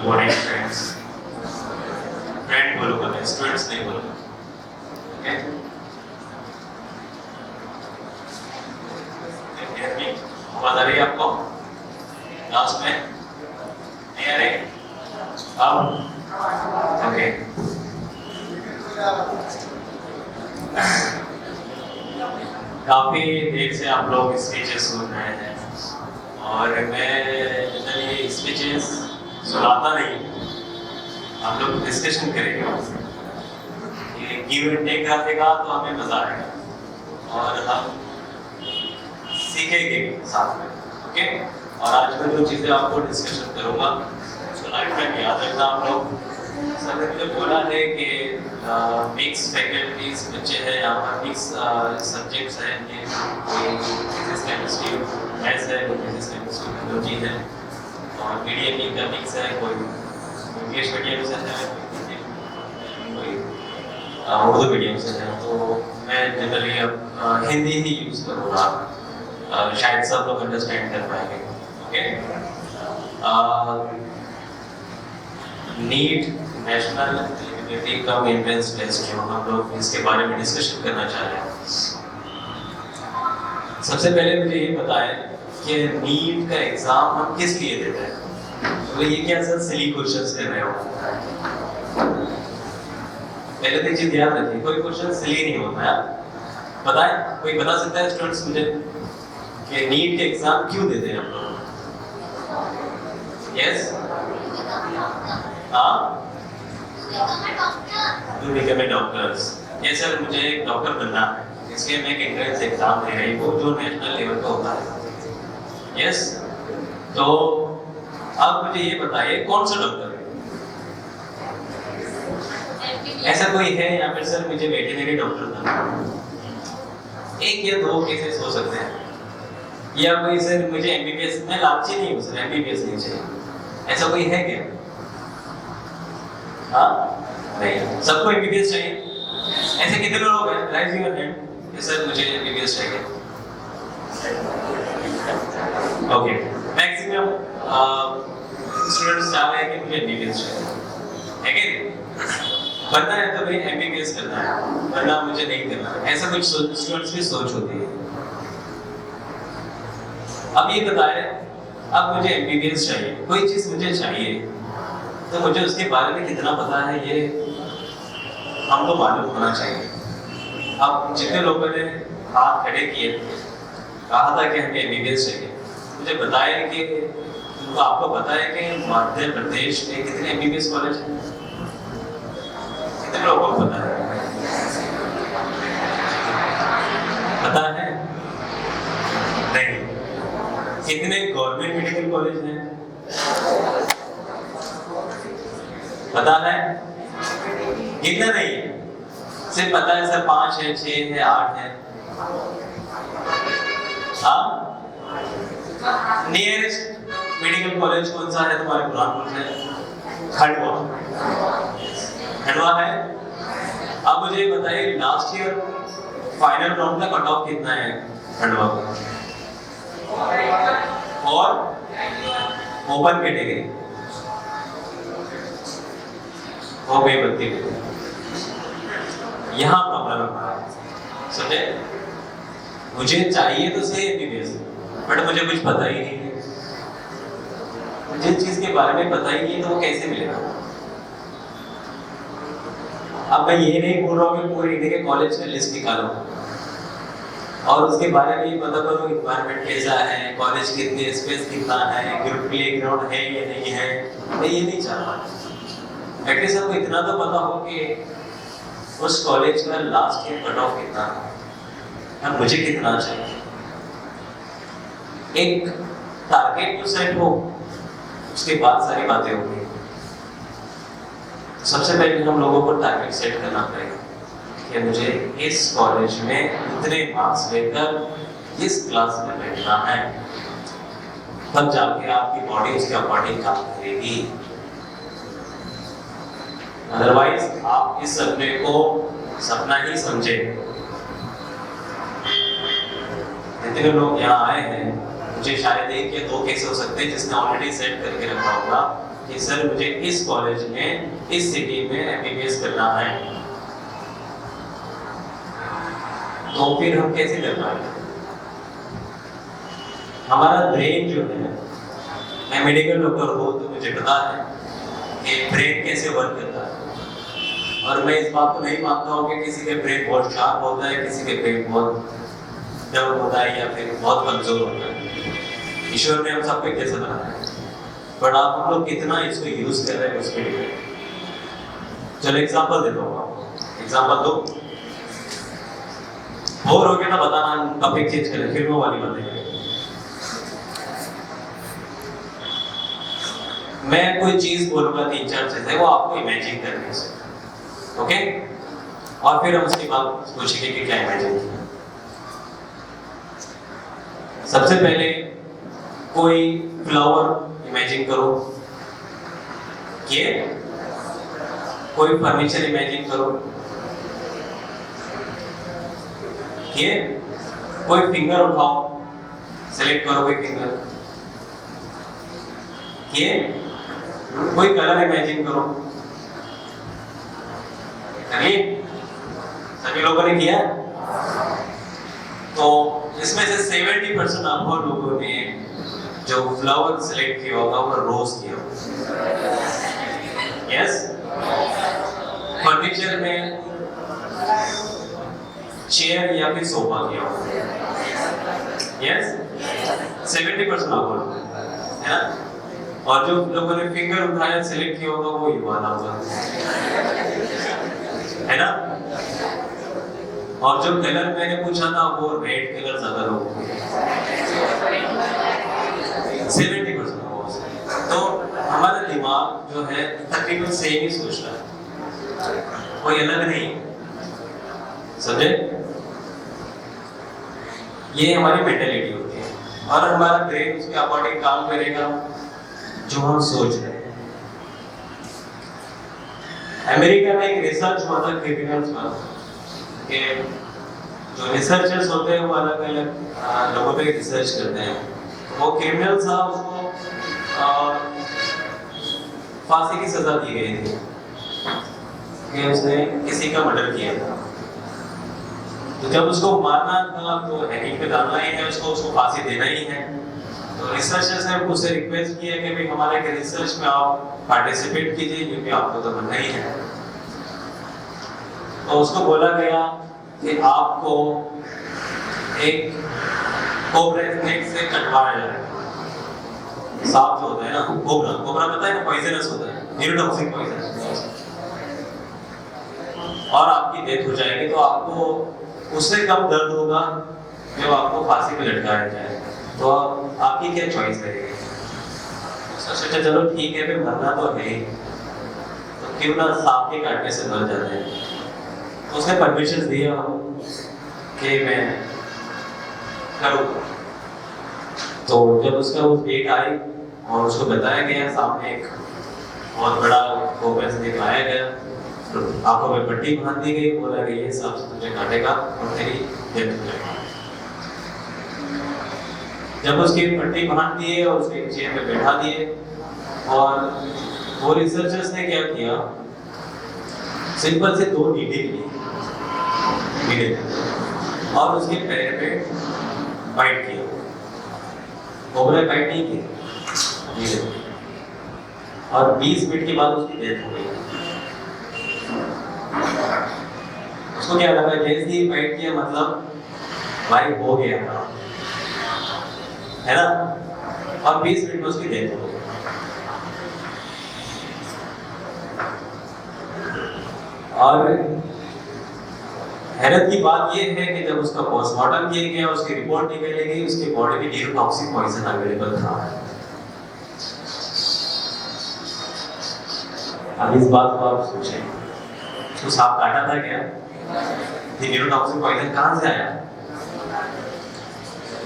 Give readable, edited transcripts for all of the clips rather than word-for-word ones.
Morning friends. Friend बोलूँगा मैं, students नहीं बोलूँगा। ओके, आवाज आ रही है आपको क्लास में? नहीं आ रही? अब ओके। काफी देर से आप लोग स्पीचेस सुन रहे हैं और मैं जनरली स्पीचेस सुनाता नहीं, आप लोग डिस्कशन करेंगे, ये गिव एंड टेक रहेगा तो हमें मजा आएगा और हम सीखेंगे साथ में। ओके, और आज मैं जो चीज़ें आपको डिस्कशन करूँगा उसको लाइफ में याद रखना आप लोग। सर ने मुझे बोला है कि मिक्स फैकल्टीज बच्चे हैं यहाँ पर, मिक्स सब्जेक्ट्स हैं, ये कोई फिजिक्स केमिस्ट्री मैथ्स है, कोई फिजिक्स केमिस्ट्री बायोलॉजी है और मीडियम का मिक्स है, कोई इंग्लिश मीडियम से है, कोई उर्दू मीडियम से है। तो मैं जनरली अब हिंदी ही यूज़ करूँगा, शायद सब लोग अंडरस्टैंड कर पाएंगे। Okay, NEET national eligibility cum entrance test जो हम लोग इसके बारे में डिस्कशन करना चाह रहे हैं। सबसे पहले मुझे ये बताएं कि नीट का एग्जाम हम किस लिए देते हैं? तो ये क्या सर सिली क्वेश्चंस कर रहे हो? पहले तो चीज याद रखिए, कोई क्वेश्चन सिली नहीं होता है। बताएं, कोई बता सकता है स्टूडेंट्स मुझे कि नीट के एग्जाम क्यों देते हैं हम लोग? Yes, to become a doctors. ये सर मुझे एक डॉक्टर बनना है, इसलिए मैं एक एंट्रेंस एग्जाम दे रही हूँ जो नेशनल लेवल पे होता है। यस, तो अब मुझे ये बताइए कौन सा डॉक्टर है? ऐसा कोई है या फिर सर मुझे वेटरनरी डॉक्टर बनना है? एक या दो केसेस हो सकते हैं, या कोई सर मुझे एमबीबीएस, मैं लालची नहीं हूँ सर, एमबीबीएस नहीं चाहिए, ऐसा कोई है क्या? हाँ नहीं, सबको एमबीबीएस चाहिए? ऐसे कितने लोग हैं? राइज योर हैंड कि सर मुझे एमबीबीएस चाहिए। ओके, मैक्सिमम स्टूडेंट्स चाह रहे हैं कि मुझे एमबीबीएस चाहिए, है कि बनना है तो भाई एमबीबीएस करना है, वरना मुझे नहीं करना है, ऐसा कुछ स्टूडेंट्स की सोच होती है। अब ये बताएं, अब मुझे एमबीबीएस चाहिए, कोई चीज मुझे चाहिए, तो मुझे उसके बारे में कितना पता है ये हमको मालूम होना चाहिए। अब जितने लोगों ने हाथ खड़े किए, कहा था कि हमें एमबीबीएस चाहिए, मुझे बताएं कि तो आपको पता है कि मध्य प्रदेश में कितने एमबीबीएस कॉलेज हैं? कितने लोगों को पता है? पता है? नहीं। कितने गवर्नमेंट मेडिकल कॉलेज हैं? पता है? कितना नहीं है, सिर्फ पता है सर 5 है, 6 है, 8 है। हाँ, नियरेस्ट मेडिकल कॉलेज कौन सा है तुम्हारे बुरहानपुर से? खंडवा। खंडवा है। अब मुझे बताइए लास्ट ईयर फाइनल राउंड का कट ऑफ कितना है खंडवा का? और ओपन कैटेगरी हो गई 32। यहाँ प्रॉब्लम है, समझे? मुझे चाहिए तो सही एमबीबीएस, बट मुझे कुछ पता ही नहीं है, जिस चीज के बारे में पता ही नहीं है तो वो कैसे मिलेगा? अब मैं ये नहीं बोल रहा हूँ कि पूरे इंडिया के कॉलेज का लिस्ट निकालो और उसके बारे में ये पता करो इन्वायरमेंट कैसा है, कॉलेज कितने स्पेस कितना है, प्ले ग्राउंड है या नहीं है। मैं ये नहीं चाह रहा, एटलीस्ट आपको इतना तो पता हो कि उस कॉलेज का लास्ट ईयर कट ऑफ कितना है, अब मुझे कितना चाहिए। एक टारगेट तो सेट हो, उसके बाद सारी बातें होंगी। सबसे पहले हम लोगों को टारगेट सेट करना पड़ेगा कि मुझे इस कॉलेज में इतने मार्क्स लेकर इस क्लास में बैठना है, तब जाके आपकी बॉडी उसके अकॉर्डिंग काम करेगी। अदरवाइज आप इस सपने को सपना ही समझे। जितने लोग यहाँ आए हैं, मुझे शायद एक या दो केस हो सकते हैं जिसने ऑलरेडी सेट करके रखा होगा कि सर मुझे इस कॉलेज में, इस सिटी में एमबीबीएस करना है, तो फिर हम कैसे कर पाएंगे? हमारा ब्रेन जो है, मैं मेडिकल डॉक्टर हूँ तो मुझे पता है कि ब्रेन कैसे वर्क करता है, और मैं इस बात को नहीं मानता हूँ कि किसी के ब्रेन बहुत शार्प होता है, किसी के ब्रेन बहुत डर होता है या फिर बहुत कमजोर होता है। ईश्वर ने हम सबको कैसे बनाया है, बट आप हम लोग कितना इसको यूज कर रहे हैं उसके लिए। चलो एग्जांपल देता हूँ आपको, एग्जांपल दो। बोर हो गया ना, बताना, टॉपिक चेंज करें, फिल्मों वाली बातें करें। मैं कोई चीज बोलूंगा, 3-4 चीजें, वो आपको इमेजिन करनी है, ओके? और फिर हम उसके बाद पूछेंगे कि क्या इमेजिन किया। सबसे पहले कोई फ्लावर इमेजिन करो, ये कोई फर्नीचर इमेजिन करो, ये कोई फिंगर उठाओ, सेलेक्ट करो कोई फिंगर, ये कोई कलर इमेजिन करो, करिए। सभी लोगों ने किया? तो इसमें से 70% आप लोगों ने जो फ्लावर सिलेक्ट किया होगा वो रोज किया होगा। यस? फर्नीचर में चेयर या फिर सोफा किया होगा। यस? 70% आप लोग, है ना? और जो लोगों ने फिंगर उठाया, सिलेक्ट किया होगा, वो ये वाला होगा, है ना? और जो कलर मैंने पूछा था वो रेड कलर ज्यादा लोगों को, 70% होगा। तो हमारा दिमाग जो है तकरीबन सेम ही सोच रहा है, कोई अलग नहीं, समझे? ये हमारी मेंटालिटी होती है, और हमारा ब्रेन उसके अकॉर्डिंग काम करेगा जो हम सोच रहे हैं। अमेरिका में एक रिसर्च हुआ था क्रिमिनल्स पर, कि जो रिसर्चर्स होते हैं वो अलग अलग लोगों पे रिसर्च करते हैं। वो क्रिमिनल था, उसको फांसी की सजा दी गई थी कि उसने किसी का मर्डर किया था। तो जब उसको मारना था तो हैकिंग पे डालना ही है, उसको फांसी देना ही है। तो रिसर्चर्स ने मुझसे रिक्वेस्ट किया कि भाई हमारे के रिसर्च में आप पार्टिसिपेट कीजिए, क्योंकि आपको तो बनना ही है। तो उसको बोला गया कि आपको एक कोबरा स्नेक से कटवाया जाएगा। सांप जो होता है ना, कोबरा पता है ना, पॉइजनस होता है, न्यूरोटॉक्सिक पॉइजन, और आपकी डेथ हो जाएगी। तो आपको उससे कम दर्द होगा जब आपको फांसी पे लटकाया जाए। तो आपकी क्या चॉइस रहेगी? सोचा चलो ठीक है, फिर मरना तो है, तो क्यों ना सांप के काटने से मर जाते हैं। तो उसने परमिशन दिया कि मैं करूँ। तो जब उसका वो डेट आई और उसको बताया गया, सामने एक बहुत बड़ा कोबरा स्नेक लाया गया, तो आंखों में पट्टी बांध दी गई, बोला कि ये सांप तुझे काटेगा और तेरी डेथ हो जाएगी। जब उसकी पट्टी बांध दिए और उसके चेयर पे बैठा दिए, और वो रिसर्चर्स ने क्या किया, सिंपल से 2 नीडल लिए और उसके पैर पे बाइट किया। कोबरा बाइट नहीं किया, और 20 मिनट के बाद उसकी डेथ हो गई। उसको क्या लगा, जैसे ही बाइट किया मतलब भाई हो गया था, है ना? और 20 मिनट में उसकी डेथ हो गई। और हैरत की बात यह है कि जब उसका पोस्टमार्टम किया गया, उसकी रिपोर्ट निकली गई, उसकी बॉडी में न्यूरोटॉक्सिक पॉइजन अवेलेबल था। अब इस बात को आप सोचें, उसको सांप काटा था क्या? ये न्यूरोटॉक्सिक पॉइजन कहाँ से आया?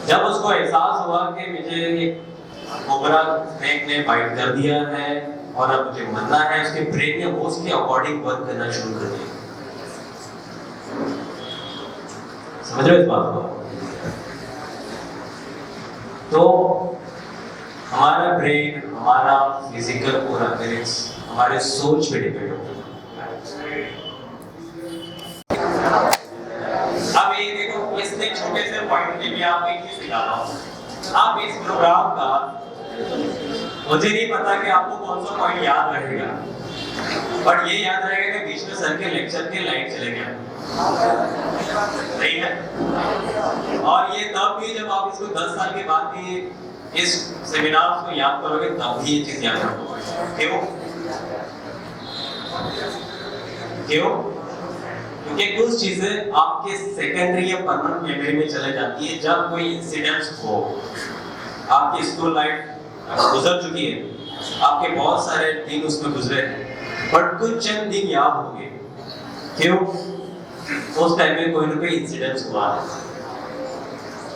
जब उसको एहसास हुआ कि मुझे एक कोबरा स्नेक ने बाइट कर दिया है और अब मुझे मरना है, उसके ब्रेन ने वो उसके अकॉर्डिंग वर्क करना शुरू कर दिया। समझ रहे हो इस बात को? तो हमारा ब्रेन, हमारा फिजिकल और अपीयरेंस हमारे सोच पे डिपेंड होता है। अब ये देखो, इसने छोटे से पॉइंट में भी आपको एक चीज सिखा रहा हूं। आप इस प्रोग्राम का, मुझे नहीं पता कि आपको कौन सा पॉइंट याद रहेगा, बट ये याद रहेगा कि बीच में सर के लेक्चर के लाइट चले गया, सही है। और ये तब भी जब आप इसको 10 साल के बाद भी इस सेमिनार को याद करोगे, तब भी ये चीज याद रखोगे। क्यों? क्यों? क्योंकि कुछ चीजें आपके सेकेंडरी या परमानेंट मेमोरी में चले जाती है जब कोई इंसिडेंट्स हो। आपकी स्कूल लाइफ गुजर चुकी है, आपके बहुत सारे दिन उसमें गुजरे हैं, बट कुछ चंद दिन याद होंगे। क्यों? उस टाइम में कोई ना कोई इंसिडेंट्स हुआ है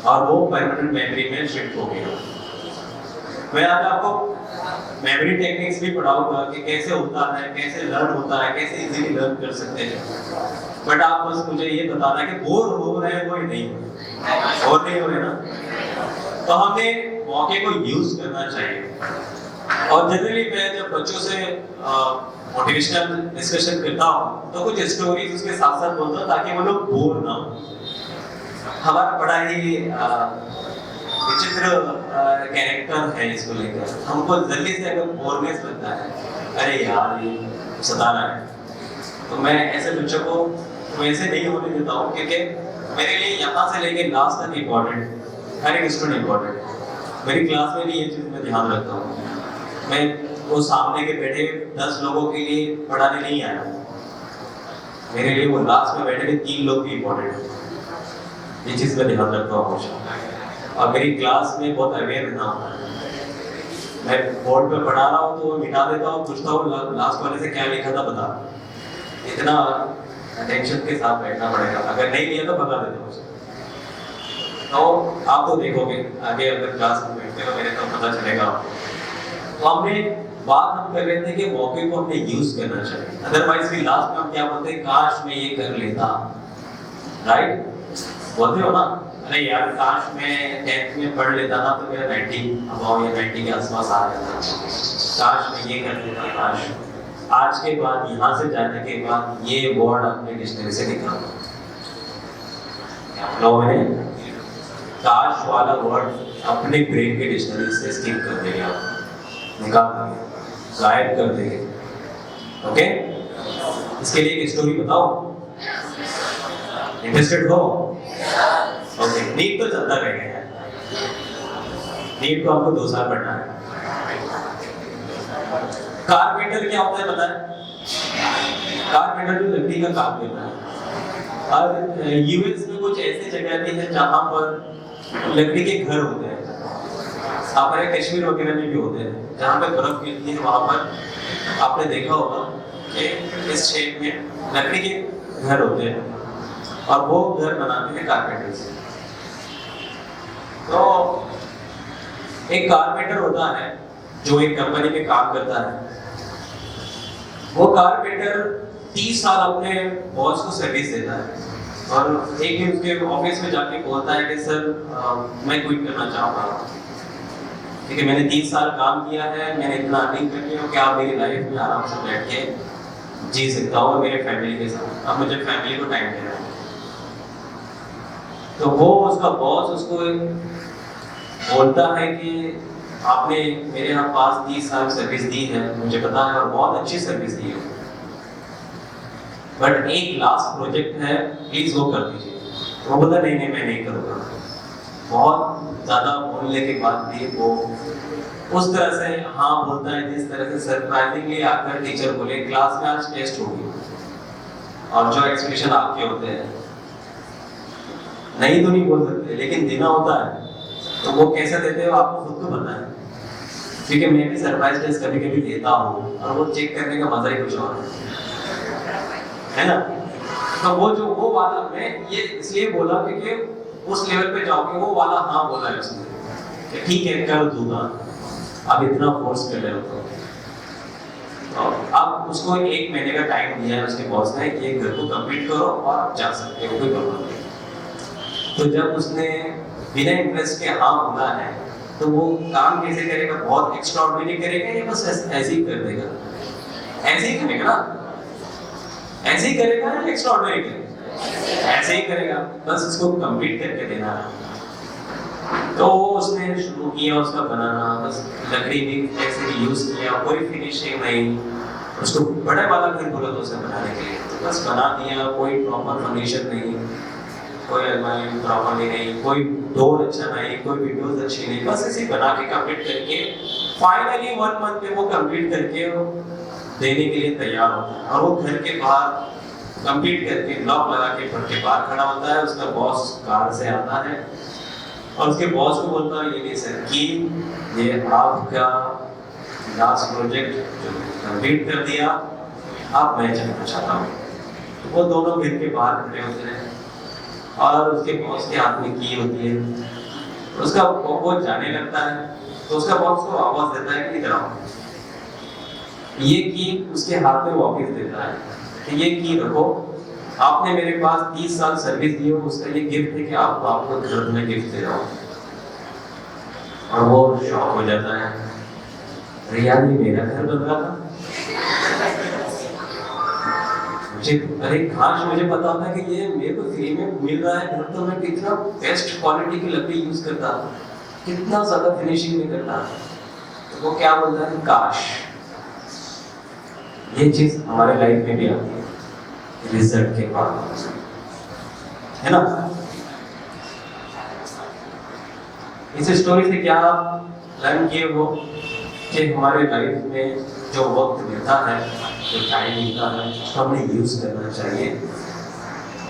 और वो परमानेंट मेमोरी में शिफ्ट हो गया। मैं आज आपको मेमोरी टेक्निक्स भी पढ़ाऊंगा कि कैसे होता है, कैसे लर्न होता है, कैसे इजीली लर्न कर सकते हैं। बट आप बस मुझे ये बताना है कि बोर हो रहे हैं वो ही नहीं, बोर नहीं हो रहे ना, तो हमें मौके को यूज करना चाहिए। और जनरली मैं जब बच्चों से मोटिवेशनल डिस्कशन करता हूँ तो कुछ स्टोरीज उसके साथ साथ बोलता हूँ ताकि वो लोग बोर ना हो। हमारा बड़ा ही विचित्र कैरेक्टर है, इसको लेकर हमको जल्दी से अगर बोरनेस लगता है, अरे यार ये सता रहा है, तो मैं ऐसे बच्चों को वैसे नहीं होने देता हूँ, क्योंकि मेरे लिए यहाँ से लेके लास्ट तक इम्पोर्टेंट, हर एक स्टूडेंट इम्पोर्टेंट। मेरी क्लास में भी ये चीज़ मैं ध्यान रखता हूँ। मैं वो सामने के बैठे 10 लोगों के लिए पढ़ाने नहीं आया, मेरे लिए वो लास्ट में बैठे 3 लोग भी इम्पोर्टेंट है। ये चीज़ मैं ध्यान रखता हूँ हमेशा। और मेरी क्लास में बहुत अवेयर रहना होता है। मैं बोर्ड पे पढ़ा रहा हूँ तो मिटा देता हूँ, पूछता हूँ लास्ट वाले से क्या लिखा था बता। इतना अटेंशन के साथ बैठना पड़ेगा, अगर नहीं लिया तो बता देता हूँ। तो आप तो देखोगे आगे अगर क्लास में बैठते हो मेरे तो पता चलेगा आपको। तो हमने बात हम कर रहे थे कि मौके को हमने यूज करना चाहिए, अदरवाइज भी लास्ट में हम क्या बोलते हैं, काश मैं ये कर लेता, राइट? बोलते हो ना, अरे यार काश मैं 10th में पढ़ लेता ना तो मेरा 90 अबाव या 90 के आसपास आ जाता, काश मैं ये कर लेता, काश आज के बाद यहाँ से जाने के बाद ये वर्ड अपने डिक्शनरी से निकाल दो। मैंने काश वाला वर्ड अपने ब्रेन के डिक्शनरी से स्किप कर देंगे, आप निकाल देंगे, गायब कर देंगे। ओके, इसके लिए एक स्टोरी बताओ, इंटरेस्टेड हो? ओके, नीट तो चलता रहेगा, नीट को आपको 2 साल पढ़ना है। कारपेंटर क्या होता है पता है? कारपेंटर जो लकड़ी का काम करता है। और यूएस में कुछ ऐसी जगह भी है जहाँ पर लकड़ी के घर होते हैं, हमारे कश्मीर वगैरह में भी होते हैं, जहाँ पे बर्फ गिरती है वहाँ पर आपने देखा होगा कि इस शेप में लकड़ी के घर होते हैं और वो घर बनाते हैं कारपेंटर से। तो एक कारपेंटर होता है जो एक कंपनी में काम करता है, वो कारपेंटर 30 साल अपने बॉस को सर्विस देता है और एक दिन उसके ऑफिस में जाके बोलता है कि सर मैं क्विट करना चाहूँगा, क्योंकि मैंने 30 साल काम किया है, मैंने इतना अर्निंग कर लिया कि आप मेरी लाइफ में आराम से बैठ के जी सकता हूँ मेरे फैमिली के साथ, अब मुझे फैमिली को टाइम देना है। तो वो उसका बॉस उसको बोलता है कि आपने मेरे यहाँ पास 30 साल सर्विस दी है, मुझे पता है, और बहुत अच्छी सर्विस दी है, बट एक लास्ट प्रोजेक्ट है, प्लीज वो कर दीजिए। वो बोला नहीं नहीं मैं नहीं करूँगा। बहुत ज़्यादा बोलने के बाद भी वो उस तरह से हाँ बोलता है जिस तरह से सरप्राइजिंगली आकर टीचर बोले क्लास में आज टेस्ट होगी और जो एक्सप्रेशन आपके होते हैं नहीं तो नहीं बोल सकते, लेकिन देना होता है तो वो कैसे देते हो आपको खुद को पता है, क्योंकि मैं भी सरप्राइज टेस्ट कभी कभी देता हूँ और वो चेक करने का मजा ही कुछ और है ना। तो वो वाला मैं ये इसलिए बोला क्योंकि उस लेवल पे जाओगे वो वाला हाँ बोला है उसने कि ठीक है कर दूंगा, आप इतना फोर्स कर रहे हो तो अब उसको 1 महीने का टाइम दिया है उसके बॉस ने कि घर को कंप्लीट करो और आप जा सकते हो, कोई प्रॉब्लम नहीं। तो जब उसने बिना इंटरेस्ट के हाँ बोला है तो वो काम कैसे करेगा, बहुत एक्स्ट्राऑर्डिनरी करेगा या बस ऐसे ही कर देगा? ऐसे ही करेगा ना, ऐसे ही करेगा या एक्स्ट्राऑर्डिनरी करेगा? ऐसे ही करेगा, बस उसको कंप्लीट करके देना है। तो उसने शुरू किया उसका बनाना, बस लकड़ी भी ऐसे ही यूज किया, कोई फिनिशिंग नहीं। उसको बड़े वाला घर बोला तो उसे बनाने के लिए, तो बस बना दिया, कोई प्रॉपर फर्नीचर नहीं, कोई अलमारी प्रॉपर्ली नहीं, कोई डोर अच्छा नहीं, कोई विंडोज अच्छी नहीं, बस ऐसे बना के कंप्लीट करके फाइनली 1 मंथ में वो कंप्लीट करके वो देने के लिए तैयार होता है। और वो घर के बाहर कंप्लीट करके लॉक लगा के घर के बाहर खड़ा होता है। उसका बॉस कार से आता है और उसके बॉस को बोलता है, ये नहीं सर कि ये आपका लास्ट प्रोजेक्ट जो कंप्लीट कर दिया, आप मैं जानना चाहता हूँ। तो वो दोनों घर के बाहर खड़े होते हैं और उसके बॉस के हाथ में की होती है। उसका वो जाने लगता है, तो उसका बॉस को आवाज देता है कि इधर आओ। ये की उसके हाथ में वापस देता है कि ये की रखो, आपने मेरे पास 30 साल सर्विस दी हो, उसका ये गिफ्ट है कि आपको घर में गिफ्ट दे रहा हूँ। और वो शॉक हो जाता है, अरे यार ये मेरा घर बन रहा था, अरे काश मुझे पता होता कि ये मेरे को फ्री में मिल रहा है घर, तो मैं कितना बेस्ट क्वालिटी की लकड़ी यूज करता, कितना ज्यादा फिनिशिंग में करता। तो वो क्या बोलता है, काश। ये चीज हमारे लाइफ में भी आती है रिजल्ट के बाद, है ना। इस स्टोरी से क्या लर्न किए हो कि हमारे लाइफ में जो वक्त मिलता है, जो टाइम मिलता है, उसको हमें यूज करना चाहिए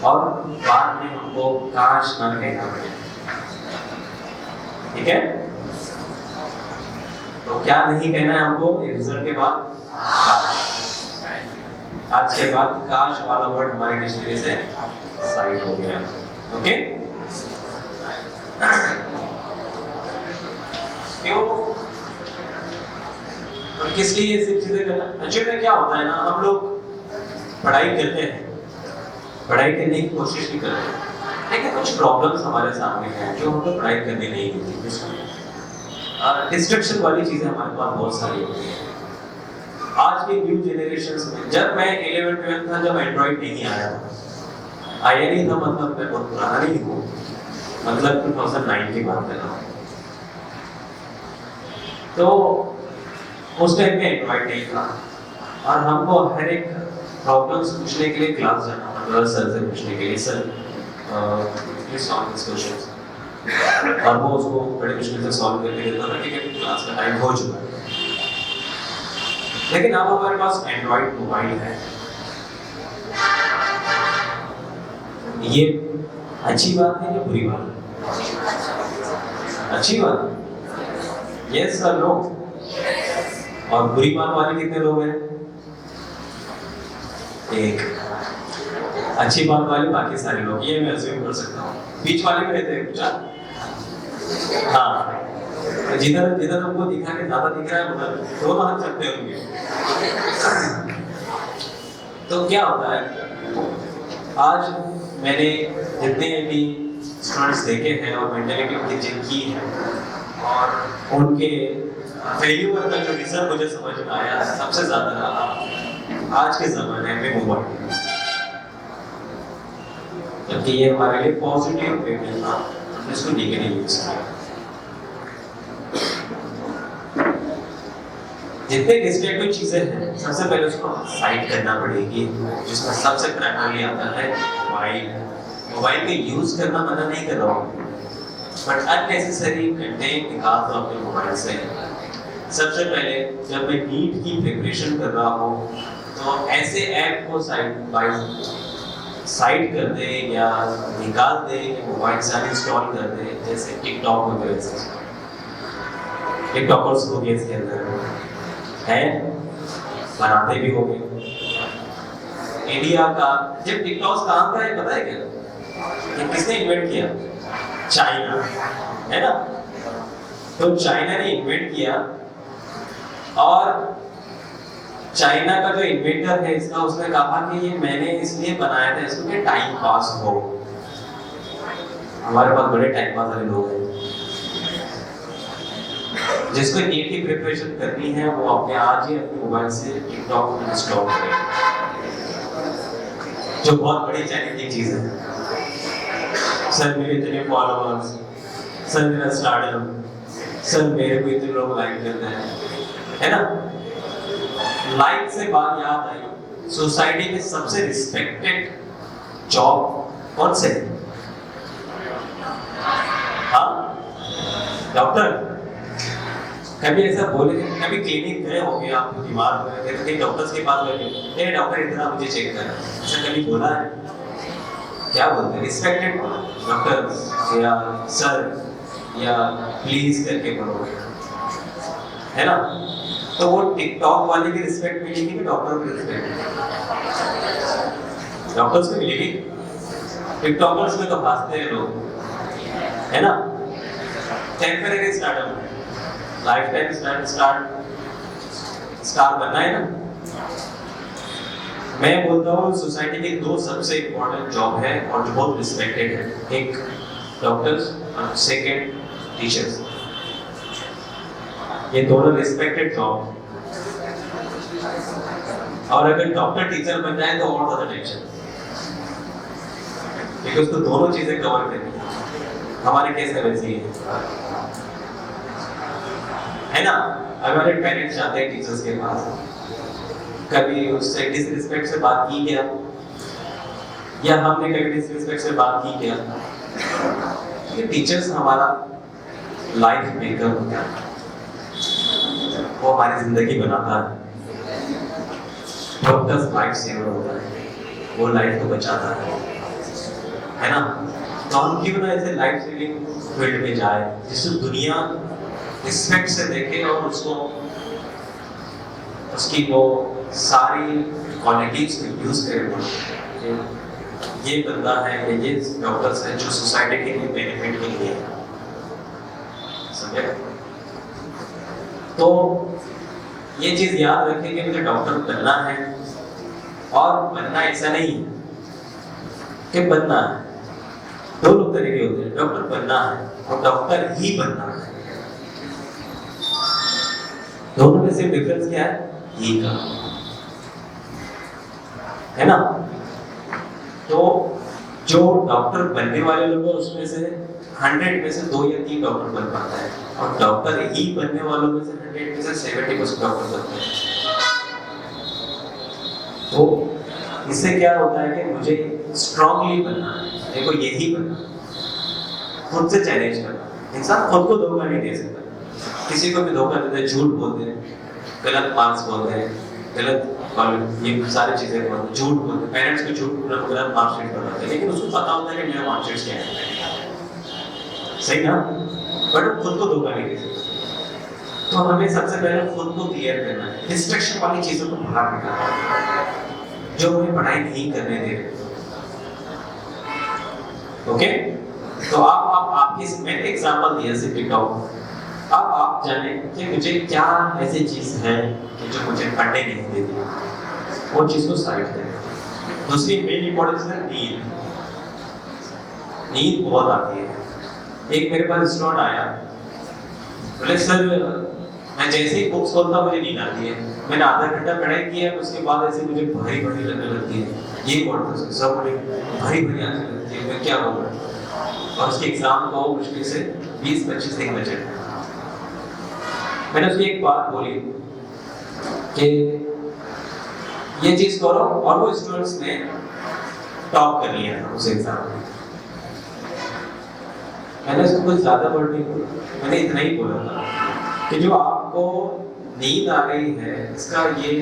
और बाद में हमको काश ना कहना पड़े। ठीक है, तो क्या नहीं कहना है हमको रिजल्ट के बाद, काश। आज के बाद काश वाला वर्ड हमारे डिक्शनरी से साइड हो गया। ओके, क्यों और किस लिए ये सब चीजें करना? एक्चुअली क्या होता है ना, हम लोग पढ़ाई करते हैं, पढ़ाई करने की कोशिश भी करते हैं, लेकिन कुछ प्रॉब्लम्स हमारे सामने हैं जो हमको पढ़ाई करनी नहीं होती। डिस्ट्रक्शन वाली चीजें हमारे पास बहुत सारी होती हैं। आज के न्यू जनरेशन में, जब मैं 11-12 था, जब एंड्रॉइड नहीं आया था, आया नहीं था मतलब मैं बहुत पुराना नहीं हूँ, मतलब 2009 की बात कर रहा हूँ। तो उस टाइम में एंड्रॉइड नहीं था और हमको हर एक प्रॉब्लम्स पूछने के लिए क्लास जाना पड़ता था, सर से पूछने के लिए, sir please solve this question, और वो उसको बड़ी मुश्किल से सॉल्व करके देता था क्योंकि क्लास का टाइम हो चुका है। लेकिन अब हमारे पास एंड्रॉइड मोबाइल है। ये अच्छी बात है या बुरी बात है? अच्छी बात है, यस सर, नो। और बुरी बात वाले कितने लोग हैं? एक। अच्छी बात वाले बाकी सारे लोग, ये मैं अज्यूम कर सकता हूँ। बीच वाले में रहते हैं कुछ, हाँ, जिधर जिधर हमको दिखा के ज्यादा दिख रहा है उधर दोनों हाथ चलते होंगे। तो क्या होता है, आज मैंने जितने भी स्टूडेंट्स देखे हैं और मेंटलिटी उनकी जिनकी है और उनके फेल्यूर का जो रीजन मुझे समझ में आया सबसे ज्यादा रहा आज के जमाने में मोबाइल, जबकि ये हमारे लिए पॉजिटिव वे में था, इसको नेगेटिव यूज किया। जितने डिस्ट्रैक्टिव चीजें हैं, सबसे पहले उसको साइड करना पड़ेगी। जिसमें सबसे प्राइमरी आता है मोबाइल। मोबाइल में यूज करना मना नहीं कर रहा हूँ, बट अननेसेसरी कंटेंट निकाल दो अपने मोबाइल से। सबसे पहले जब मैं नीट की प्रिपरेशन कर रहा हूँ तो ऐसे ऐप को साइड कर दे या निकाल दे, मोबाइल से अनइंस्टॉल कर दे, जैसे टिकटॉक वगैरह से। टिकटॉकर्स हो गए इसके अंदर है, बनाते भी हो गए। इंडिया का जब टिकटॉक कहाँ का है पता है क्या? ये किसने इन्वेंट किया? चाइना, है ना। तो चाइना ने इन्वेंट किया और चाइना का जो इन्वेंटर है इसका, उसने कहा कि ये मैंने इसलिए बनाया था इसको कि टाइम पास हो। हमारे पास बड़े टाइम पास वाले लोग हैं, जिसको नीट की प्रिपरेशन करनी है वो अपने आज ही अपने मोबाइल से टिकटॉक इंस्टॉल करें, जो बहुत बड़ी चैलेंजिंग चीज है। सर मेरे इतने फॉलोअर्स, सर मेरा स्टार्टअप, सर मेरे को इतने लोग लाइक करते हैं, है ना। लाइक से बात याद आई, सोसाइटी में सबसे रिस्पेक्टेड जॉब कौन से? हाँ, डॉक्टर। कभी ऐसा बोले, कभी क्लिनिक गए होंगे, आप बीमार हुए थे, कभी डॉक्टर्स के पास गए, ए डॉक्टर इतना मुझे चेक कर, ऐसा कभी बोला है? क्या बोलते हैं? रिस्पेक्टेड डॉक्टर या सर या प्लीज करके बोलोगे, है ना। तो वो टिकटॉक वाले की रिस्पेक्ट मिलेगी कि डॉक्टर की रिस्पेक्ट? डॉक्टर्स को मिलेगी, टिकटॉकर्स में तो फंसते हैं लोग, है ना। Temporary startup, life time star बनना है ना। मैं बोलता हूँ सोसाइटी के दो सबसे इम्पोर्टेंट जॉब है और जो बहुत रिस्पेक्टेड है, एक डॉक्टर्स और सेकंड टीचर्स। ये दोनों रिस्पेक्टेड जॉब, और अगर डॉक्टर टीचर बन जाए तो और ज्यादा टेंशन, क्योंकि उसको दोनों चीजें कवर करनी है। हमारे केस में वैसे ही है ना। हमारे पेरेंट्स जाते हैं टीचर्स के पास, कभी उससे डिसरिस्पेक्ट से बात की क्या, या हमने कभी डिसरिस्पेक्ट से बात की क्या? ये टीचर्स हमारा लाइफ मेकर होता है, वो हमारी जिंदगी बनाता है। डॉक्टर्स लाइफ सेवर होता है, वो लाइफ को बचाता है ना। तो हम क्यों ना ऐसे लाइफ सेविंग फील्ड में जाए जिससे दुनिया रिस्पेक्ट से देखे और उसको उसकी वो सारी क्वालिटीज को यूज करे। ये बंदा है, ये डॉक्टर्स है जो सोसाइटी के लिए बेनिफिट के लिए है, समझे। तो ये चीज याद रखें कि मुझे डॉक्टर बनना है, और बनना ऐसा नहीं है कि बनना है, दो लोग तरीके होते हैं। डॉक्टर बनना है और डॉक्टर ही बनना है, दोनों में सिर्फ डिफरेंस क्या है? ही का, है ना। तो जो डॉक्टर बनने वाले लोग हैं उसमें से 100 में से 2 या 3 डॉक्टर बन पाता है, और डॉक्टर ही बनने वालों में से 100 में से 70% डॉक्टर बनते हैं। तो इससे क्या होता है कि मुझे स्ट्रांगली बनना है, मेरे को यही बनना, खुद से चैलेंज करना। इंसान खुद को धोखा नहीं दे सकता, किसी को भी धोखा देते हैं, झूठ बोलते हैं, गलत मार्क्स बोलते हैं, गलत ये सारी चीजें बोलते हैं, झूठ बोलते हैं, पेरेंट्स को झूठ बोलते हैं, गलत मार्कशीट बनाते हैं, लेकिन उसको पता होता है कि मेरा मार्कशीट क्या है, सही ना। बट खुद को धोखा नहीं दे सकते। तो हमें सबसे पहले खुद को क्लियर करना है, डिस्ट्रैक्शन वाली चीजों को बाहर निकालना है जो हमें पढ़ाई नहीं करने दे रहे। ओके, तो आपकी मैंने एग्जांपल दिया से टिकटॉक। अब आप जाने कि मुझे क्या ऐसी चीज है कि जो मुझे पढ़ने नहीं देती, वो चीज को साइड करें। दूसरी मेन इंपॉर्टेंस है नींद। नींद बहुत आती है। एक मेरे पास स्टूडेंट आया, बोले सर मैं जैसे ही बुक्स खोलता मुझे नींद आती है, मैंने आधा घंटा पढ़ाई किया, उसके बाद ऐसे मुझे भारी भारी लगने लगती है। ये पढ़ता सब मुझे भारी भारी आने लगती है, मैं क्या बोलूँ। और उसके एग्जाम को मुश्किल से 20-25 दिन बचे। मैंने उसकी एक बात बोली कि ये चीज करो, और वो स्टूडेंट्स ने टॉप कर लिया था उस एग्जाम में। मैंने उसको कुछ ज्यादा वर्ड नहीं बोला, मैंने इतना ही बोला था कि जो आपको नींद आ रही है इसका ये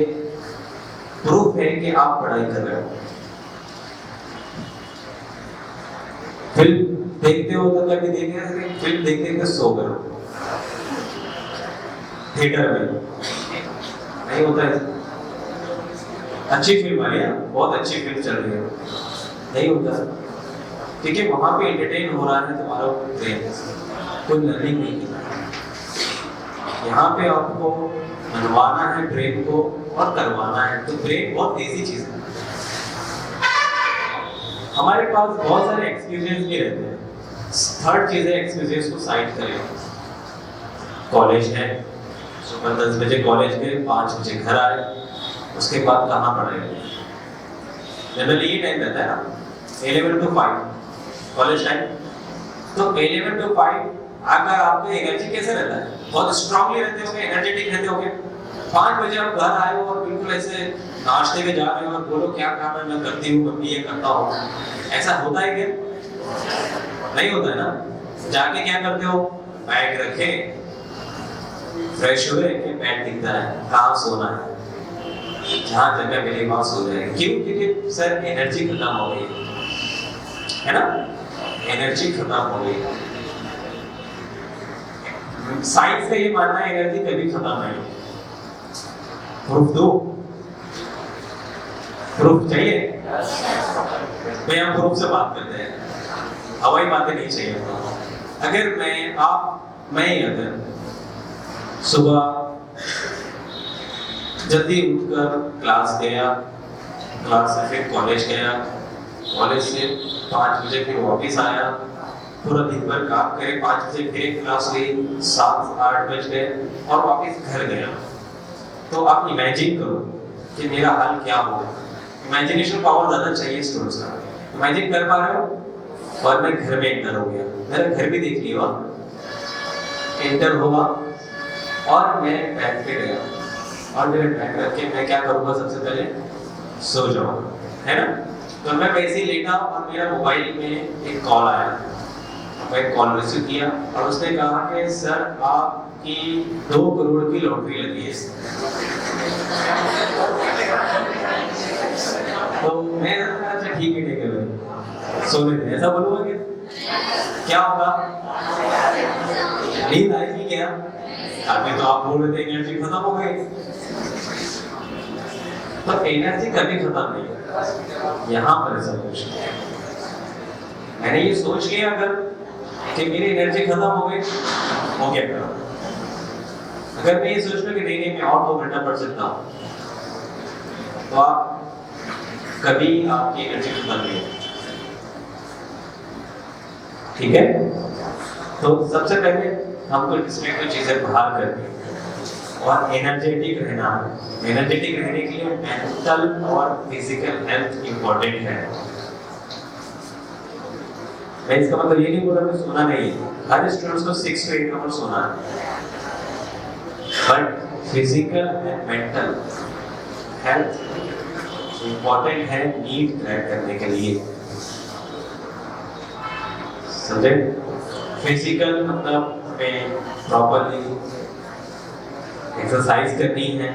प्रूफ है कि आप पढ़ाई कर रहे हो। फिल्म देखते हो तो कभी देखे, फिल्म देखते देखते सो गए थिएटर में, नहीं होता है। अच्छी फिल्म आई है, बहुत अच्छी फिल्म चल रही है, नहीं होता, क्योंकि वहां पे एंटरटेन हो रहा है तुम्हारा ब्रेन, कोई लर्निंग नहीं की। यहाँ पे आपको मनवाना है ब्रेन को और करवाना है, तो ब्रेन बहुत तेजी चीज है। हमारे पास बहुत सारे एक्सक्यूजेस भी रहते हैं। थर्ड चीज है एक्सक्यूजेस को साइड करें। कॉलेज है, सुबह 10 बजे कॉलेज गए, 5 बजे घर आए, उसके बाद कहाँ पढ़ेंगे? जनरली ये टाइम रहता है ना, 11 to 5 कॉलेज टाइम। तो 11 to 5 अगर आपका एनर्जी कैसे रहता है? बहुत स्ट्रांगली रहते होगे, एनर्जेटिक रहते होगे। 5 बजे आप घर आए हो और बिल्कुल ऐसे नाश्ते में जा रहे हो और बोलो क्या काम है, मैं करती हूँ, मैं ये करता हूँ, ऐसा होता है क्या? नहीं होता है ना। जाके क्या करते हो? बैग रखे, फ्रेश हुए कि बैग दिखता है, कहाँ सोना है, जहाँ जगह मिले वहाँ सो जाए। क्यों? क्योंकि सर एनर्जी खत्म हो गई है ना, एनर्जी खत्म हो गई। साइंस का ये मानना है एनर्जी कभी खत्म नहीं होगी। प्रूफ दो, प्रूफ चाहिए? भाई हम प्रूफ से बात करते हैं, हवाई बातें नहीं चाहिए। अगर मैं अगर सुबह जल्दी उठकर क्लास गया, क्लास से फिर कॉलेज गया, कॉलेज से 5 बजे फिर वापस आया, पूरा दिन भर काम करे, 5 बजे फिर क्लास हुई, 7-8 बज गए और वापस घर गया। तो आप इमेजिन करो कि मेरा हाल क्या होगा। इमेजिनेशन पावर ज़्यादा चाहिए स्टूडेंट्स का। इमेजिन कर पा रहे हो? और मैं घर में एंटर हो गया, मेरा घर भी देख लियो, एंटर हुआ और मैं बैठ पे गया और मेरे बैग रख के मैं क्या करूँगा? सबसे पहले सो जाऊँ, है ना। तो मैं वैसे ही लेटा और मेरा मोबाइल में एक कॉल आया, मैं कॉल रिसीव किया और उसने कहा कि सर आपकी 2 करोड़ की लॉटरी लगी है। तो मैं अच्छा ठीक है सोने दे, ऐसा बोलूँगा क्या होगा? नींद आएगी क्या? अभी तो आप बोल रहे थे एनर्जी खत्म हो गई। तो एनर्जी कभी खत्म नहीं है, यहाँ पर ऐसा कुछ मैंने ये सोच लिया अगर कि मेरी एनर्जी खत्म हो गई, हो क्या करो? अगर मैं ये सोच लूं कि नहीं मैं और 2 घंटा पढ़ सकता हूँ, तो आप कभी आपकी एनर्जी खत्म नहीं होगी। ठीक है? तो सबसे पहले हमको इसमें कुछ चीजें बाहर करनी है और एनर्जेटिक रहना है। एनर्जेटिक रहने के लिए मेंटल और फिजिकल हेल्थ इंपॉर्टेंट है। मैं इसका मतलब ये नहीं बोल रहा कि सोना नहीं है, हर स्टूडेंट्स को 6 to 8 आवर्स सोना है, but physical and mental health important है नीड क्रैक करने के लिए। समझे? फिजिकल मतलब हमें प्रॉपर्ली एक्सरसाइज करनी है,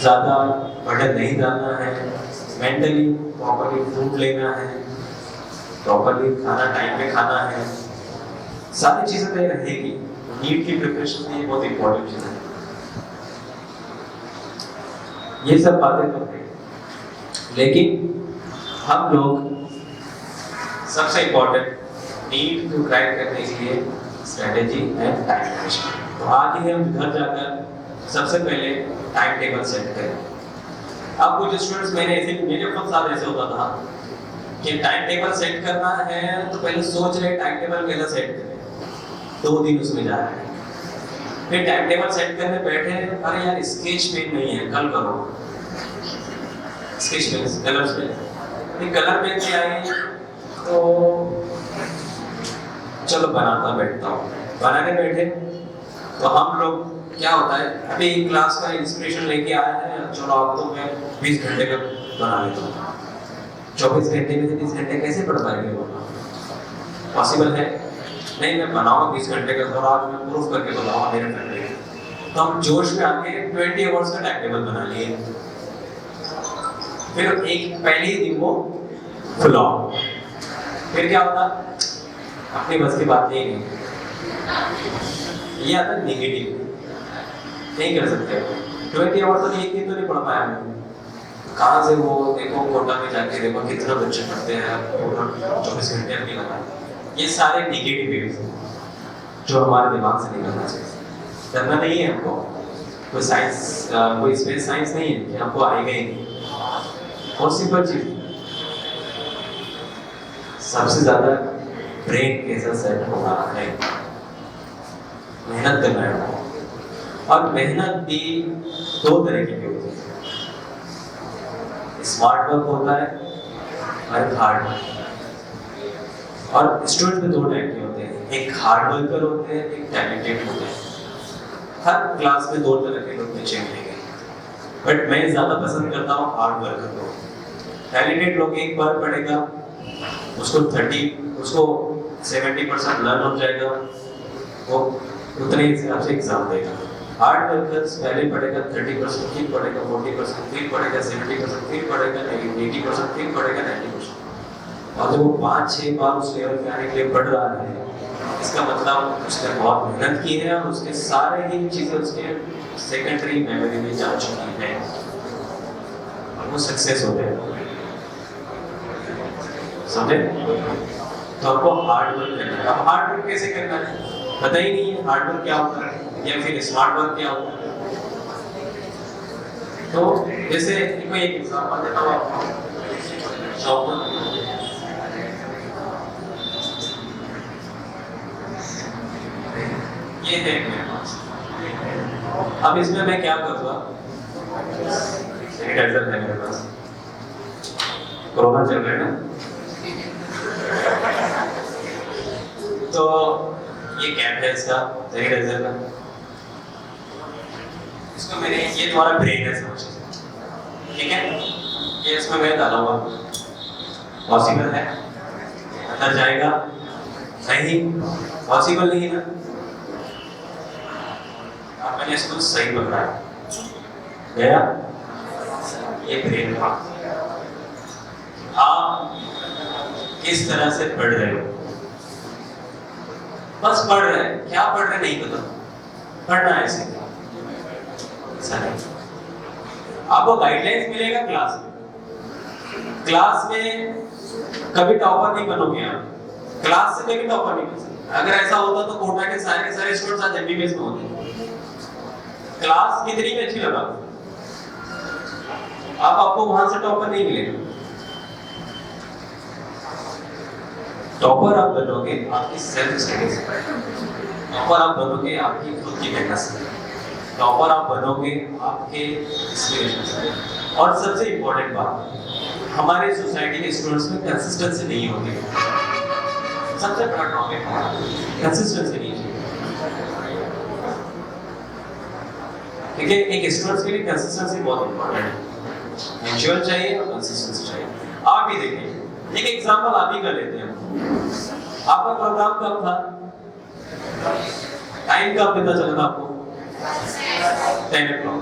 ज़्यादा बर्डन नहीं डालना है, मेंटली प्रॉपर्ली फूड लेना है, प्रॉपर्ली खाना टाइम पे खाना है, सारी चीज़ें तो रहेगी। नीट की प्रिपरेशन ये बहुत इंपॉर्टेंट चीज़ है। ये सब बातें तो है, लेकिन हम लोग सबसे इंपॉर्टेंट नीड टू क्रैक करने के लिए स्ट्रेटेजी एंड टाइम मैनेजमेंट। तो आज ही हम घर जाकर सबसे पहले टाइम टेबल सेट करें। अब कुछ स्टूडेंट्स मेरे खुद साथ ऐसे होता था कि टाइम टेबल सेट करना है तो पहले सोच रहे टाइम टेबल कैसा सेट करें, 2 दिन उसमें जा रहे हैं, फिर टाइम टेबल सेट करने बैठे, अरे यार स्केच पेन नहीं है, कल करो। Sketch pen colours pen, colour pen से आए तो चलो बनाता बैठता हूँ, बनाने बैठे तो हम लोग क्या होता है, अभी क्लास का इंस्पिरेशन लेके आया है, चलो अब तो मैं 20 घंटे का बना लेता हूँ। 24 घंटे में से 20 घंटे कैसे पढ़ पाएंगे? पॉसिबल है नहीं। मैं बनाऊंगा 20 घंटे का, और आज मैं प्रूफ करके बताऊंगा मेरे घंटे। तो हम जोश में आके 20 आवर्स का टाइम टेबल बना लिए, फिर एक पहले ही दिन वो फ्लॉप। फिर क्या होता, अपनी बस की बात नहीं है, ये आता नेगेटिव, नहीं कर सकते। 20 आवर्स तो एक दिन तो नहीं पढ़ पाया मैं, कहाँ से वो देखो कोटा में जाके देखो कितना बच्चे पढ़ते हैं, 24 घंटे अपनी लगा। ये सारे नेगेटिव वेव्स जो हमारे दिमाग से निकलना चाहिए। करना नहीं है हमको, कोई साइंस कोई स्पेस साइंस नहीं है कि हमको आएगा ही नहीं। और सिंपल चीज, सबसे ज्यादा ब्रेन कैसा सेट होना है, मेहनत करना है। और मेहनत भी दो तरीके की होती है, स्मार्ट वर्क होता है और हार्ड वर्क। और स्टूडेंट में दो टाइप के होते हैं, एक हार्ड वर्कर होते हैं, एक टैलेंटेड होते हैं। हर क्लास में दो तरह के लोग बच्चे मिलेंगे, बट मैं ज्यादा पसंद करता हूँ हार्ड वर्कर को। टैलेंटेड लोग एक बार पढ़ेगा, उसको 70% लर्न हो जाएगा, वो उतने हिसाब से एग्जाम देगा। हार्ड वर्कर्स पहले पढ़ेगा, 30% फिर पढ़ेगा, 40% फिर पढ़ेगा, 70% फिर पढ़ेगा, 80% फिर पढ़ेगा, 90%। और जब वो 5-6 बार उस लेवल पे आने के लिए पढ़ रहा है, इसका मतलब उसने बहुत मेहनत की है और उसके सारे ही चीजें उसके सेकेंडरी मेमोरी में जा चुकी है और वो सक्सेस हो गए। समझे? तो आपको हार्ड वर्क करना है। अब हार्ड वर्क कैसे करना है पता ही नहीं है, हार्ड वर्क क्या होता है या फिर स्मार्ट वर्क क्या होता है। तो जैसे मैं एक एग्जांपल देता हूँ आपको। शॉप ये है मेरे पास। अब इसमें मैं क्या करूँगा, सैनिटाइजर है मेरे पास, कोरोना चल रहा है ना, तो ये कैप है इसका सैनिटाइजर का। इसको मैंने, ये तुम्हारा ब्रेन है समझो, ठीक है? ये इसमें मैं डालूंगा, पॉसिबल है अंदर जाएगा? नहीं, पॉसिबल नहीं है ना। मैंने इसको सही पकड़ा गया, ये ब्रेन था। आप किस तरह से पढ़ रहे हो? बस पढ़ रहे हैं, क्या पढ़ रहे नहीं पता, पढ़ना है ऐसे नहीं। आपको गाइडलाइंस मिलेगा क्लास में, क्लास में कभी टॉपर नहीं बनोगे आप, क्लास से कभी टॉपर नहीं बन सकते। अगर ऐसा होता तो कोटा के सारे स्टूडेंट्स आज एमबीबीएस में होते। क्लास कितनी भी अच्छी लगा आपको वहां से टॉपर नहीं मिलेगा। टॉपर आप बनोगे आपकी सेल्फ स्टडी से, टॉपर आप बनोगे आपकी खुद की मेहनत से, टॉपर आप बनोगे आपके इंस्पिरेशन से। और सबसे इंपॉर्टेंट बात, हमारे सोसाइटी के स्टूडेंट्स में कंसिस्टेंसी नहीं होती है। सबसे बड़ा टॉपिक है कंसिस्टेंसी नहीं है। ठीक है, एक स्टूडेंट्स के लिए कंसिस्टेंसी बहुत इंपॉर्टेंट है, म्यूचुअल चाहिए और कंसिस्टेंसी चाहिए। आप भी देखिए, एक एग्जांपल आप ही का लेते हैं। आपका प्रोग्राम कब था? टाइम कब पता चला था आपको? 10 o'clock,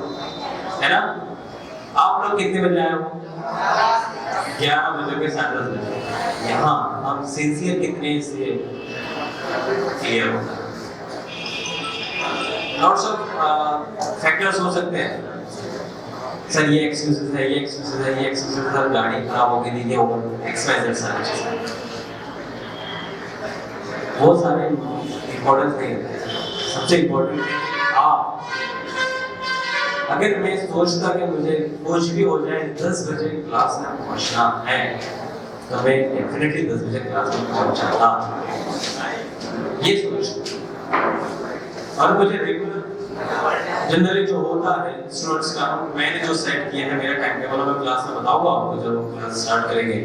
है ना? आप लोग कितने बजे आए हो? 11 बजे के 10:30 बजे। यहाँ हम सिंसियर कितने से क्लियर होता है। लॉट्स ऑफ फैक्टर्स हो सकते हैं, सर ये एक्सक्यूजेस है, ये एक्सक्यूजेस है, ये एक्सक्यूजेस है, गाड़ी खराब हो गई थी, ये हो गया, एक्सवाइजेड सारी चीजें, वो सारे इम्पोर्टेंस नहीं होते। सबसे इम्पोर्टेंट है आप, अगर मैं सोचता कि मुझे कुछ भी हो जाए 10 बजे क्लास में पहुंचना है, तो मैं डेफिनेटली 10 बजे क्लास में पहुंच जाता, ये सोच। और मुझे रेगुलर जनरली जो होता है स्टूडेंट्स का, मैंने जो सेट किया है मेरा टाइम टेबल, मैं क्लास में बताऊंगा आपको जब क्लास स्टार्ट करेंगे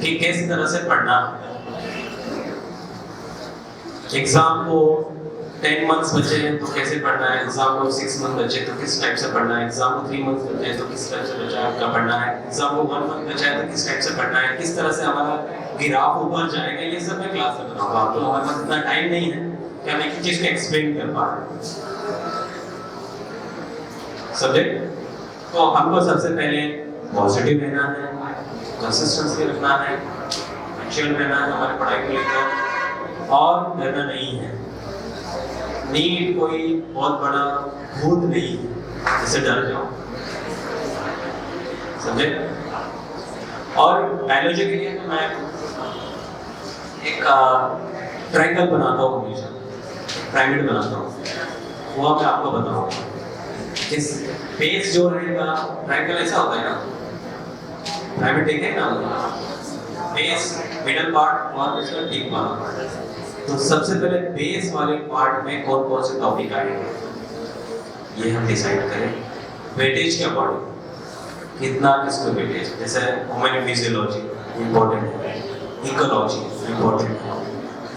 कि किस तरह से पढ़ना है। एग्जाम को 10 मंथ्स बचे हैं तो कैसे पढ़ना है, एग्जाम को 6 मंथ बचे तो किस टाइप से पढ़ना है, एग्जाम को 3 मंथ बचे तो किस टाइप से बचा आपका पढ़ना है, एग्जाम को 1 मंथ बचा है तो किस टाइप से पढ़ना है, किस तरह से हमारा ग्राफ ऊपर जाएगा, ये सब मैं क्लास में बताऊंगा आपको। हमारे पास इतना टाइम नहीं है कि हम एक चीज को एक्सप्लेन कर पा रहे हैं। सब्जेक्ट तो हमको सबसे पहले पॉजिटिव रहना है, कंसिस्टेंसी रखना है, एक्चुअल रहना है हमारी पढ़ाई को लेकर, और डरना नहीं है। नीट कोई बहुत बड़ा भूत नहीं है जिससे डर जाओ, समझे? और बायोलॉजी के लिए तो मैं एक ट्रायंगल बनाता हूँ, हमेशा पिरामिड बनाता हूँ, वो मैं आपको बताऊंगा। इस बेस जो रहेगा, ट्रायंगल ऐसा होता है ना, पिरामिड देखे ना, बेस मिडल पार्ट और उसका डीप वाला पार्ट। तो सबसे पहले बेस वाले पार्ट में कौन कौन से टॉपिक आएंगे ये हम डिसाइड करें वेटेज के अकॉर्डिंग, कितना किसको वेटेज। जैसे ह्यूमन फिजियोलॉजी इम्पोर्टेंट है, इकोलॉजी इम्पोर्टेंट है,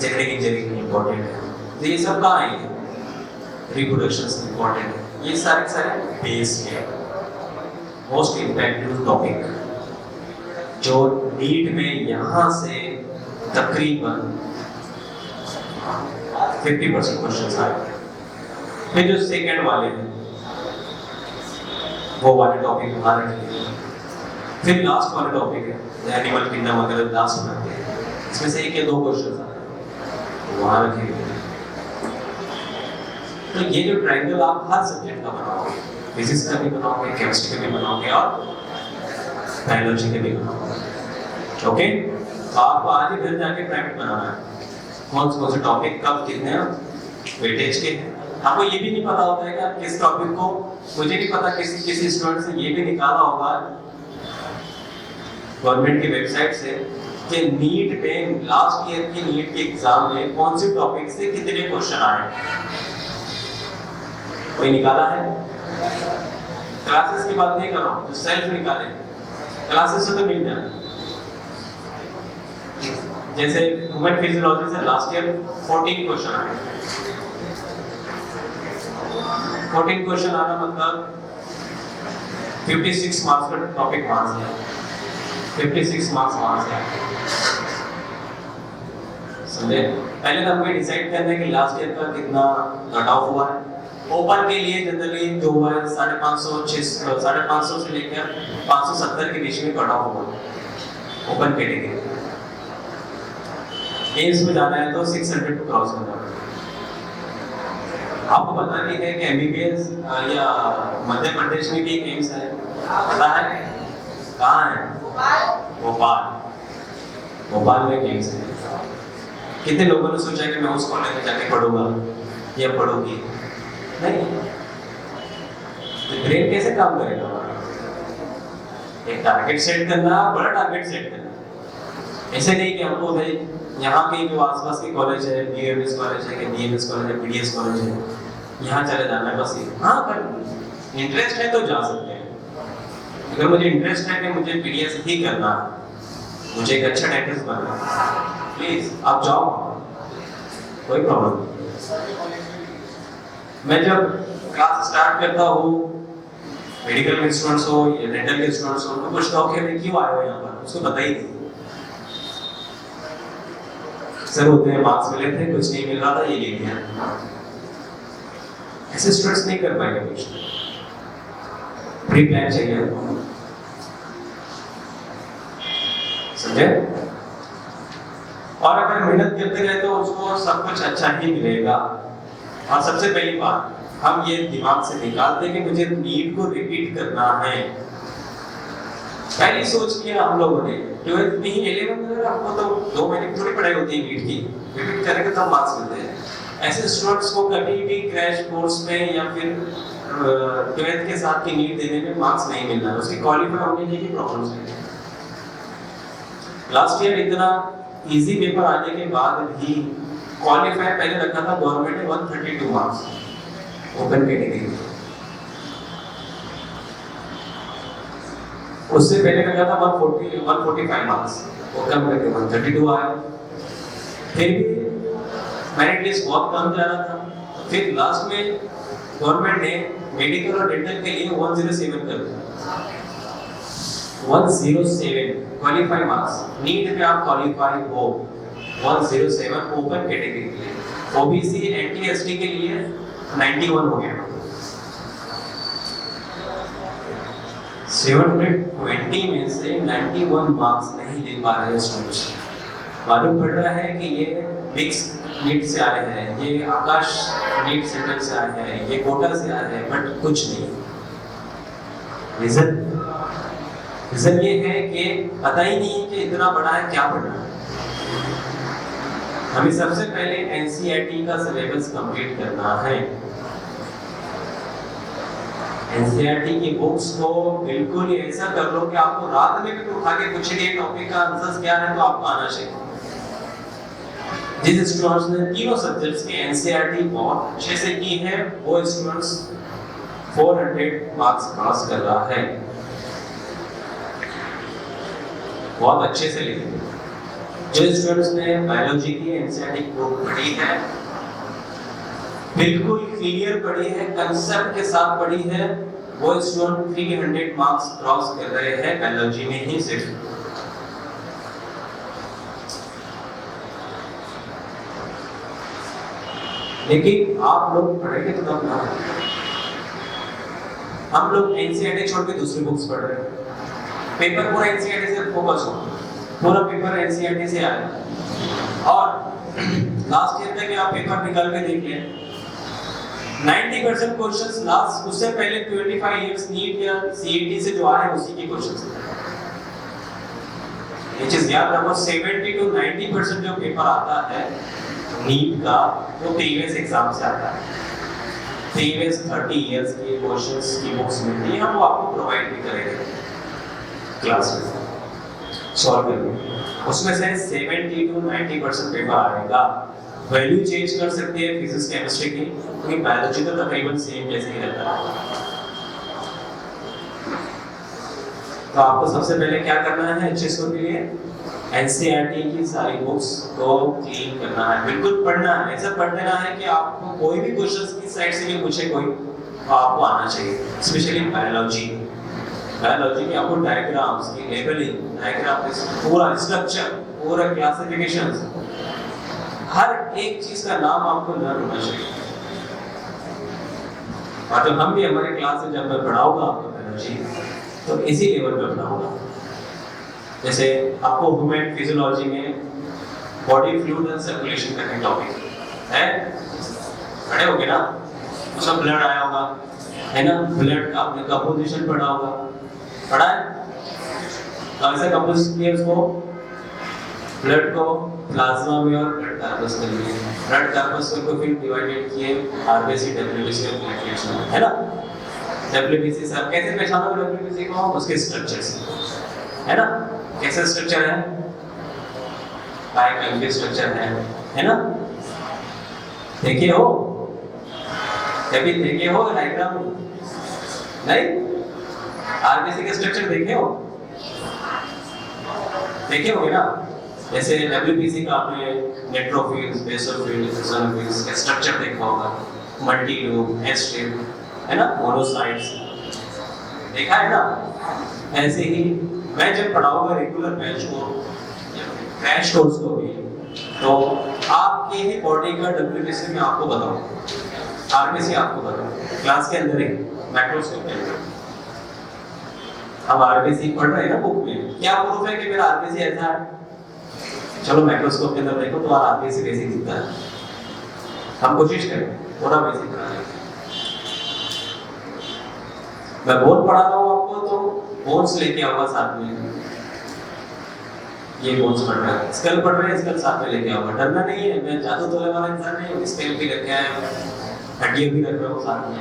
जेनेटिक इंजीनियरिंग इम्पोर्टेंट है, तो ये सब कहाँ आएंगे, रिप्रोडक्शन इम्पोर्टेंट है, ये सारे बेस है। मोस्ट इम्पैक्टिव टॉपिक जो नीट में यहाँ से तकरीबन 50% क्वेश्चन आए। फिर जो सेकंड वाले हैं वो वाले टॉपिक वहाँ रखेंगे। फिर लास्ट वाले टॉपिक है एनिमल किंगडम, अगर लास्ट में आते हैं इसमें से एक या दो क्वेश्चन आते हैं वहाँ रखेंगे। तो ये जो ट्रायंगल आप हर सब्जेक्ट का बनाओगे, फिजिक्स का भी बनाओगे, केमिस्ट्री का भी बनाओगे और बायोलॉजी का भी बनाओगे। ओके, तो आपको आज ही घर जाके प्राइवेट बनाना है कौन से टॉपिक कब कितने वेटेज के हैं। आपको ये भी नहीं पता होता है कि किस टॉपिक को, मुझे नहीं पता किसी स्टूडेंट से ये भी निकाला होगा गवर्नमेंट की वेबसाइट से कि नीट में लास्ट ईयर की नीट के एग्जाम में कौन से टॉपिक से कितने क्वेश्चन आए, कोई निकाला है? क्लासेस की बात नहीं कर रहा हूँ, तो सेल्फ निकाले, क्लासेस से तो मिल जाए। जैसे ह्यूमन फिजियोलॉजी से लास्ट ईयर 14 क्वेश्चन आए। 14 क्वेश्चन आना मतलब 56 मार्क्स का टॉपिक वहां से है, 56 मार्क्स वहां से है। समझे? पहले तो हमें डिसाइड करना है कि लास्ट ईयर का कितना कट ऑफ हुआ है। ओपन के लिए जनरली जो हुआ है 550 से लेकर 570 के बीच में कट ऑफ हुआ है ओपन कैटेगरी। एम्स में जाना है तो 600 को क्रॉस करना है। आपको पता नहीं है कि एमबीबीएस या मध्य प्रदेश में भी एम्स है, पता है? कहाँ है? भोपाल में एम्स है। कितने लोगों ने सोचा कि मैं उस कॉलेज में जाके पढ़ूंगा या पढ़ूंगी? नहीं। तो ब्रेन कैसे काम करेगा? एक टारगेट सेट करना, बड़ा टारगेट सेट करना। ऐसे नहीं कि हमको भाई यहाँ के जो आसपास के कॉलेज है, बीएमएस कॉलेज है, बीएमएस कॉलेज है, पीडीएस कॉलेज है, यहाँ चले जाना है बस। हाँ, पर इंटरेस्ट है तो जा सकते हैं। अगर मुझे इंटरेस्ट है कि मुझे पीडीएस ही करना है, मुझे एक अच्छा डेंटिस्ट बनना है, प्लीज आप जाओ, कोई प्रॉब्लम नहीं। मैं जब क्लास स्टार्ट करता हूँ, मेडिकल के स्टूडेंट्स हो या डेंटल के स्टूडेंट्स हो, तो पूछता हूँ कि मैं क्यों आया हूँ यहाँ पर, उसको पता ही नहीं। सर होते हैं मार्क्स मिले थे, कुछ नहीं मिल रहा था, ये ले लिया। ऐसे स्टूडेंट्स नहीं कर पाएंगे कुछ, प्री प्लान चाहिए, समझे? और अगर मेहनत करते रहे तो उसको सब कुछ अच्छा ही मिलेगा। और सबसे पहली बात, हम ये दिमाग से निकाल दें कि मुझे नीट को रिपीट करना है। पहली सोच लिया हम लोगों ने 12th में ही, 11th में आपको तो 2 महीने की थोड़ी पढ़ाई होती है नीट की, रिपीट करेंगे तब मार्क्स मिलते हैं। ऐसे स्टूडेंट्स को कभी भी क्रैश कोर्स में या फिर 12th के साथ की नीट देने में मार्क्स नहीं मिलना है, उसकी क्वालिफाई होने की भी प्रॉब्लम्स हैं। लास्ट ईयर इतना इजी पेपर आने के बाद भी क्वालिफाई पहले रखा था गवर्नमेंट ने 132 मार्क्स ओपन कैटेगरी, उससे पहले रखा था 145 मार्क्स, वो कम करके 132 आया। फिर भी मेरिट लिस्ट बहुत कम जा रहा था। फिर लास्ट में गवर्नमेंट ने मेडिकल और डेंटल के लिए 107 कर दिया, 107 क्वालिफाई मार्क्स। नीट में आप क्वालिफाई हो 107 ओपन कैटेगरी के लिए, ओबीसी एनटी एसटी के लिए 91 हो गया। 720 में से 91 मार्क्स नहीं ले पा रहे स्टूडेंट्स। मालूम पड़ रहा है कि ये मिक्स नीट से आए हैं, ये आकाश नीट सेंटर से आए हैं, ये कोटा से आए हैं, बट कुछ नहीं। रीजन ये है कि पता ही नहीं है कि इतना बड़ा है क्या पढ़ना है। हमें सबसे पहले एनसीईआरटी का सिलेबस कंप्लीट करना है। एनसीईआरटी की बुक्स को बिल्कुल ही ऐसा कर लो कि आपको रात में भी उठा के पूछेंगे टॉपिक का आंसर क्या है तो आपको आना चाहिए। जिस स्टूडेंट्स ने तीनों सब्जेक्ट्स की एनसीईआरटी बहुत अच्छे से की है वो स्टूडेंट्स 400 मार्क्स क्रॉस कर रहा है, बहुत अच्छे से लिखे। जो स्टूडेंट्स ने बायोलॉजी की एनसीईआरटी बुक पढ़ी है, बिल्कुल क्लियर पढ़ी है, कंसेप्ट के साथ पढ़ी है, वो स्टूडेंट 300 मार्क्स क्रॉस कर रहे हैं बायोलॉजी में ही सिर्फ। लेकिन आप लोग पढ़ेंगे तो तब ना, हम लोग एनसीईआरटी छोड़ के दूसरी बुक्स पढ़ रहे हैं। पेपर पूरा एनसीईआरटी से फोकस हो, पूरा पेपर एनसीईआरटी से आया और लास्ट ईयर तक आप पेपर निकाल के देख लें 90% क्वेश्चंस लास्ट उससे पहले 25 इयर्स नीट या सीईटी से जो आए उसी के क्वेश्चंस हैं। ये चीज याद रखो 70 to 90% जो पेपर आता है नीट का वो प्रीवियस एग्जाम से आता है। प्रीवियस 30 इयर्स के क्वेश्चंस की बुक्स मिलती है, हम वो आपको प्रोवाइड भी करेंगे क्लास में सॉल्व करके। उसमें से 70 to 90% पेपर आएगा। वैल्यू चेंज कर सकते हैं फिजिक्स केमिस्ट्री की, क्योंकि बायोलॉजी तो तकरीबन सेम जैसे ही रहता है। तो आपको सबसे पहले क्या करना है एचएसओ के लिए, एनसीईआरटी की सारी बुक्स को क्लीन करना है, बिल्कुल पढ़ना है। ऐसा पढ़ देना है कि आपको कोई भी क्वेश्चंस की साइड से भी पूछे कोई तो आपको आना चाहिए। स्पेशली बायोलॉजी की आपको डायग्राम्स की लेबलिंग, डायग्राम पूरा स्ट्रक्चर, पूरा क्लासिफिकेशंस, हर एक चीज का नाम आपको लर्न होना चाहिए। और जब हम भी हमारे क्लास में जब मैं पढ़ाऊंगा आपको बायोलॉजी तो इसी लेवल पे पढ़ाऊंगा। जैसे आपको ह्यूमन फिजियोलॉजी में बॉडी फ्लूइड एंड सर्कुलेशन का टॉपिक है, पढ़े होगे ना, उसका ब्लड आया होगा है ना, ब्लड का आपने कंपोजिशन पढ़ा होगा, पढ़ा है? तो ऐसे कंपोज किया उसको, ब्लड को प्लाज्मा में और ब्लड कार्पस में लिए, ब्लड कार्पस को फिर डिवाइडेड किए आरबीसी डब्ल्यूबीसी और प्लेटलेट्स में, है ना। डब्ल्यूबीसी सर कैसे पहचानोगे डब्ल्यूबीसी को? उसके स्ट्रक्चर से, है ना। कैसा स्ट्रक्चर है? बाइकल स्ट्रक्चर है ना। देखिए हो, कभी देखे हो डायग्राम में? नहीं, आरबीसी का स्ट्रक्चर देखे हो? देखे होगे ना। जैसे डब्ल्यूबीसी का आपने नेट्रोफिल्स, बेसोफिल्स, इओसिनोफिल्स का स्ट्रक्चर देखा होगा, मल्टी लूप, एस शेप, है ना, मोनोसाइट्स देखा है ना। ऐसे ही मैं जब पढ़ाऊंगा रेगुलर बैच को, क्रैश कोर्स को भी, तो आपके ही बॉडी का डब्ल्यूबीसी में आपको बताऊं, आरबीसी आपको बताऊं, क्लास के अंदर ही माइक्रोस्कोप के अंदर। हम आरबीसी पढ़ रहे हैं ना बुक में, क्या प्रूफ है कि मेरा आरबीसी ऐसा है? चलो माइक्रोस्कोप के अंदर देखो तो आरबीसी कैसे दिखता है। हम कोशिश करें पूरा बेसिक बनाने की। मैं बोन पढ़ा रहा हूँ आपको तो बोन्स लेके आऊंगा साथ में, ये बोन्स पढ़ रहा है, स्केल पढ़ रहे हैं, स्केल साथ में लेके आऊंगा। डरना नहीं है, मैं जादू तोड़ने वाला इंसान नहीं हूँ। स्केल भी लेके आया, हड्डियां भी रख रहा हूँ साथ में,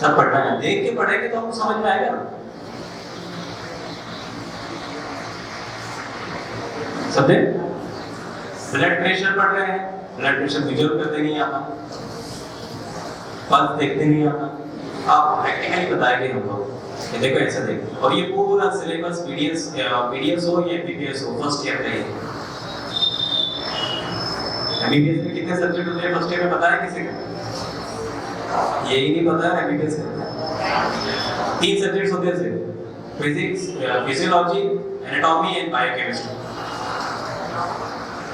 सब पढ़ना है। देख के पढ़ेंगे तो आपको समझ में आएगा ना। समझे? ब्लड प्रेशर पढ़ रहे हैं, ब्लड प्रेशर मेजर करते नहीं आता, पल्स देखते नहीं आता, आप प्रैक्टिकली बताएंगे हम लोग, ये देखो ऐसा देखो। और ये पूरा सिलेबस पीडीएस हो या एमबीबीएस हो, फर्स्ट ईयर का ही। एमबीबीएस में कितने सब्जेक्ट होते हैं फर्स्ट ईयर में, पता है किसी को? यही नहीं पता है एमबीबीएस में 3 सब्जेक्ट्स होते हैं, physics, physiology, anatomy and biochemistry.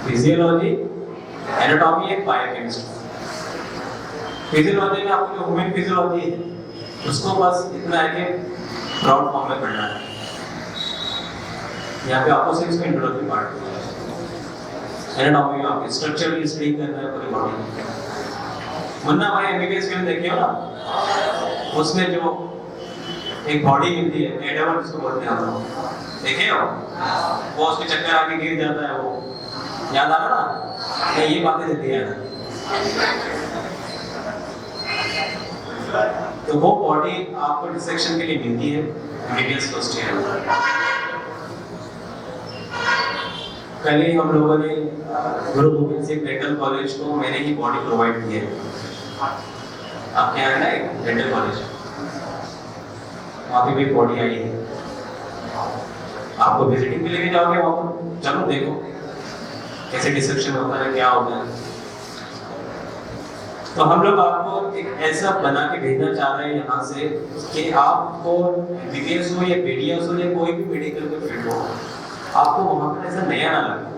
Physiology, anatomy and biochemistry. Physiology में आपको जो ह्यूमन फिजियोलॉजी है उसको बस इतना है कि ब्रॉड फॉर्म में पढ़ना है। यहाँ पे आपको सिर्फ इसका इंट्रोडक्टरी पार्ट है। एनाटॉमी में आपको स्ट्रक्चरली स्टडी करना है पूरी बॉडी। मुन्ना भाई एमबीबीएस फिल्म देखी हो ना, उसमें जो एक बॉडी मिलती है, कैडेवर जिसको बोलते हैं हम लोग, देखे हो? वो उसके चक्कर आके गिर जाता है, वो याद आ रहा ना? ये बातें जल्दी याद है। तो वो बॉडी आपको डिसेक्शन के लिए मिलती है एमबीबीएस फर्स्ट ईयर में। कल ही हम लोगों ने गुरु गोविंद सिंह डेंटल कॉलेज को मैंने ही बॉडी प्रोवाइड की है। आपके यहाँ है ना डेंटल कॉलेज, वहाँ भी बॉडी आई है। आपको विजिटिंग के लिए जाओगे वहाँ पर, चलो देखो कैसे डिसेक्शन होता है, क्या होता है। तो हम लोग आपको एक ऐसा बना के भेजना चाह रहे हैं यहाँ से कि आपको एमबीबीएस हो या पीडीएस हो या कोई भी मेडिकल में फील्ड हो, आपको वहाँ पर ऐसा नया ना लगे।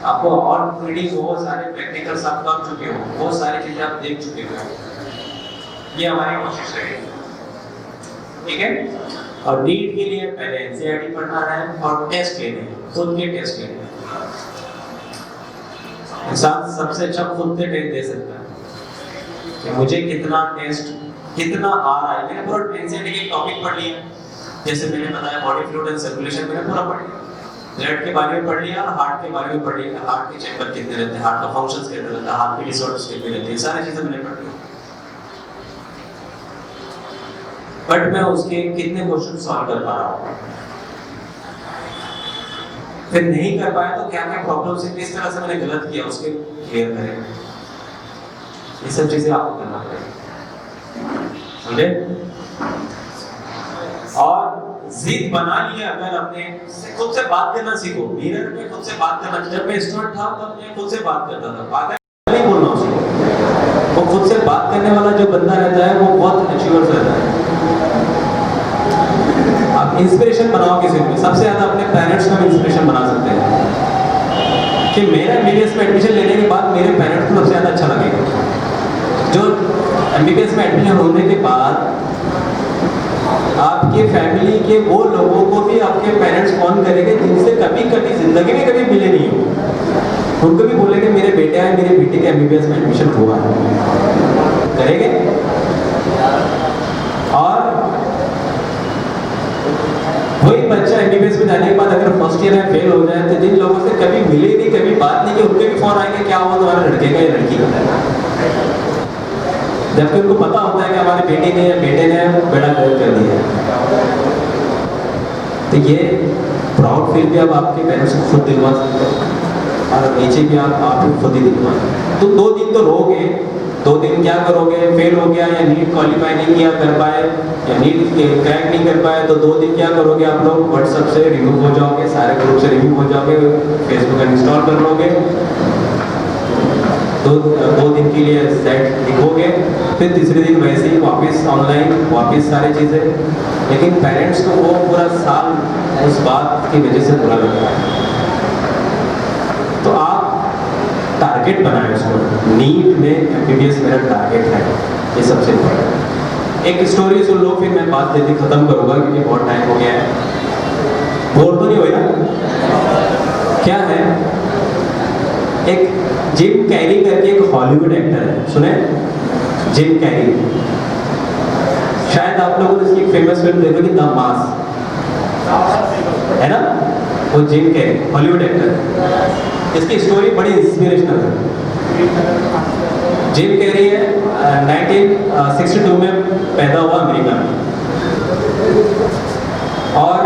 आपको ऑलरेडी बहुत सारे प्रैक्टिकल्स आप कर चुके हो, बहुत सारी चीजें आप देख चुके हो। ये हमारी कोशिश रहेगी, ठीक है। और नीट के लिए पहले एनसीईआरटी पढ़ना है और टेस्ट लेने हैं, खुद के टेस्ट लेने हैं। इंसान सबसे अच्छा खुद से टेस्ट दे सकता है कि मुझे कितना आ रहा है। मैंने पूरा एनसीईआरटी के टॉपिक पढ़ लिया, जैसे मैंने बताया बॉडी फ्लूइड एंड सर्कुलेशन मैंने पूरा पढ़ लिया, ब्लड के बारे में पढ़ लिया और हार्ट के बारे में पढ़ लिया। हार्ट के चेंबर कितने रहते हैं, हार्ट का फंक्शंस कितने रहते हैं, हार्ट के डिसऑर्डर्स कितने रहते हैं, सारी चीजें मैंने पढ़ ली। बट मैं उसके कितने क्वेश्चन सॉल्व कर पा रहा हूँ, फिर नहीं कर पाया तो क्या क्या प्रॉब्लम्स है, किस तरह से मैंने गलत किया उसके क्लियर करें। ये सब चीजें आपको करना पड़ेगा, समझे। और जिद बना लिया, अगर अपने खुद से बात करना सीखो। मिरर में खुद से बात करना। जब मैं स्टूडेंट था तब मैं खुद से बात करता था, पागल नहीं बोलना उसको। वो खुद से बात करने वाला जो बंदा रहता है वो बहुत अचीवर्स रहता है। आप इंस्पिरेशन बनाओ किसी को, सबसे ज्यादा अपने पेरेंट्स को इंस्पिरेशन बना सकते हैं कि मेरा एमबीबीएस में एडमिशन लेने के बाद मेरे पेरेंट्स को सबसे ज्यादा अच्छा लगेगा। जो एमबीबीएस में एडमिशन होने के बाद आपके फैमिली के वो लोगों को भी आपके पेरेंट्स फोन करेंगे जिनसे कभी जिंदगी में कभी मिले नहीं हो, उनको भी बोलेंगे मेरे बेटे आए, मेरे बेटे के एमबीबीएस में एडमिशन हुआ है, करेंगे। और वही बच्चा एमबीबीएस में जाने के बाद अगर फर्स्ट ईयर में फेल हो जाए तो जिन लोगों से कभी मिले नहीं, कभी बात नहीं की, उनके भी फोन आएंगे क्या हुआ तुम्हारे लड़के का या लड़की का, जबकि उनको पता होता है कि हमारे बेटे ने बड़ा गलत कर दिया। तो ये प्राउड फील भी अब आपके पेरेंट्स को खुद दिलवा सकते हैं और नीचे भी आप खुद ही दिलवा। तो 2 दिन तो रोगे, 2 दिन क्या करोगे, फेल हो गया या नीट क्वालिफाई नहीं किया कर पाए या नीट क्रैक नहीं कर पाए तो 2 दिन क्या करोगे, आप लोग व्हाट्सएप से रिमूव हो जाओगे, सारे ग्रुप से रिमूव हो जाओगे, फेसबुक अनइंस्टॉल कर लोगे, 2 दिन के लिए सेट लिखोगे, फिर तीसरे दिन वैसे ही वापस ऑनलाइन, वापस सारी चीज़ें। लेकिन पेरेंट्स को वो पूरा साल उस बात की वजह से बुरा लगता है। तो आप टारगेट बनाएं उसको, नीट में एमबीबीएस मेरा टारगेट है, ये सबसे इम्पोर्टेंट। एक स्टोरी सुन लो, फिर मैं बात जल्दी खत्म करूँगा क्योंकि बहुत टाइम हो गया है। बोर तो नहीं हुई ना? क्या है, एक जिम कैरी करके एक हॉलीवुड एक्टर है, सुने? जिम कैरी, शायद आप लोगों ने इसकी फेमस फिल्म देखी होगी द मास, है ना? वो जिम कैरी हॉलीवुड एक्टर, इसकी स्टोरी बड़ी इंस्पिरेशनल है। जिम कैरी है 1962 में पैदा हुआ अमेरिका में और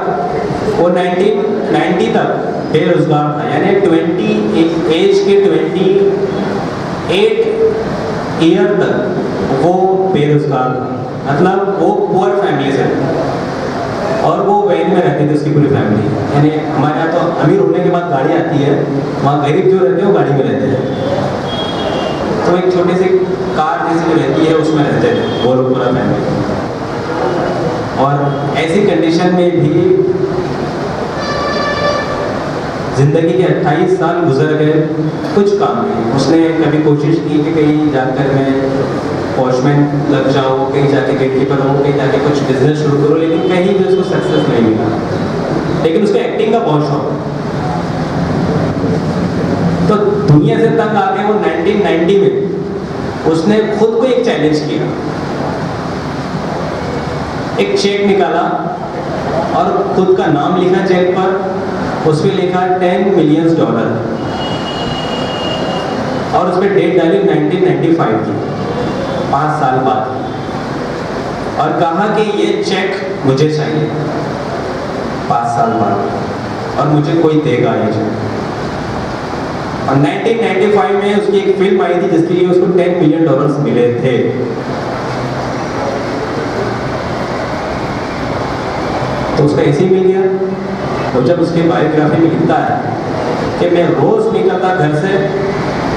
वो 1990 तक बेरोजगार था, यानी 28 ईयर तक वो बेरोजगार था। मतलब वो पुअर फैमिली से और वो वैन में रहती थी उसकी पूरी फैमिली। यानी हमारे यहाँ तो अमीर होने के बाद गाड़ी आती है, वहाँ गरीब जो रहते हैं वो गाड़ी में रहते हैं। तो एक छोटी सी कार जैसी जो रहती है उसमें रहते थे वो लोग, पूरा फैमिली। और ऐसी कंडीशन में भी जिंदगी के 28 साल गुजर गए, कुछ काम नहीं। उसने कभी कोशिश की कि कहीं जाकर मैं वॉचमैन लग जाऊँ, कहीं जाके गेटकीपर हूँ, कहीं जाके कुछ बिजनेस शुरू करूँ, लेकिन कहीं भी उसको सक्सेस नहीं मिला। लेकिन उसको एक्टिंग का बहुत शौक, तो दुनिया से तंग आके वो 1990 में उसने खुद को एक चैलेंज किया। एक चेक निकाला और खुद का नाम लिखा चेक पर, उसमें लिखा $10 मिलियन और उसमें डेट डाली 1995 की। 5 साल बाद, और कहा कि ये चेक मुझे चाहिए 5 साल बाद, और मुझे कोई देगा ये चेक। और 1995 में उसकी एक फिल्म आई थी जिसके लिए उसको $10 मिलियन मिले थे। तो उसका ऐसे ही मिल गया। और जब उसके बायोग्राफी में लिखता है कि मैं रोज निकलता घर से,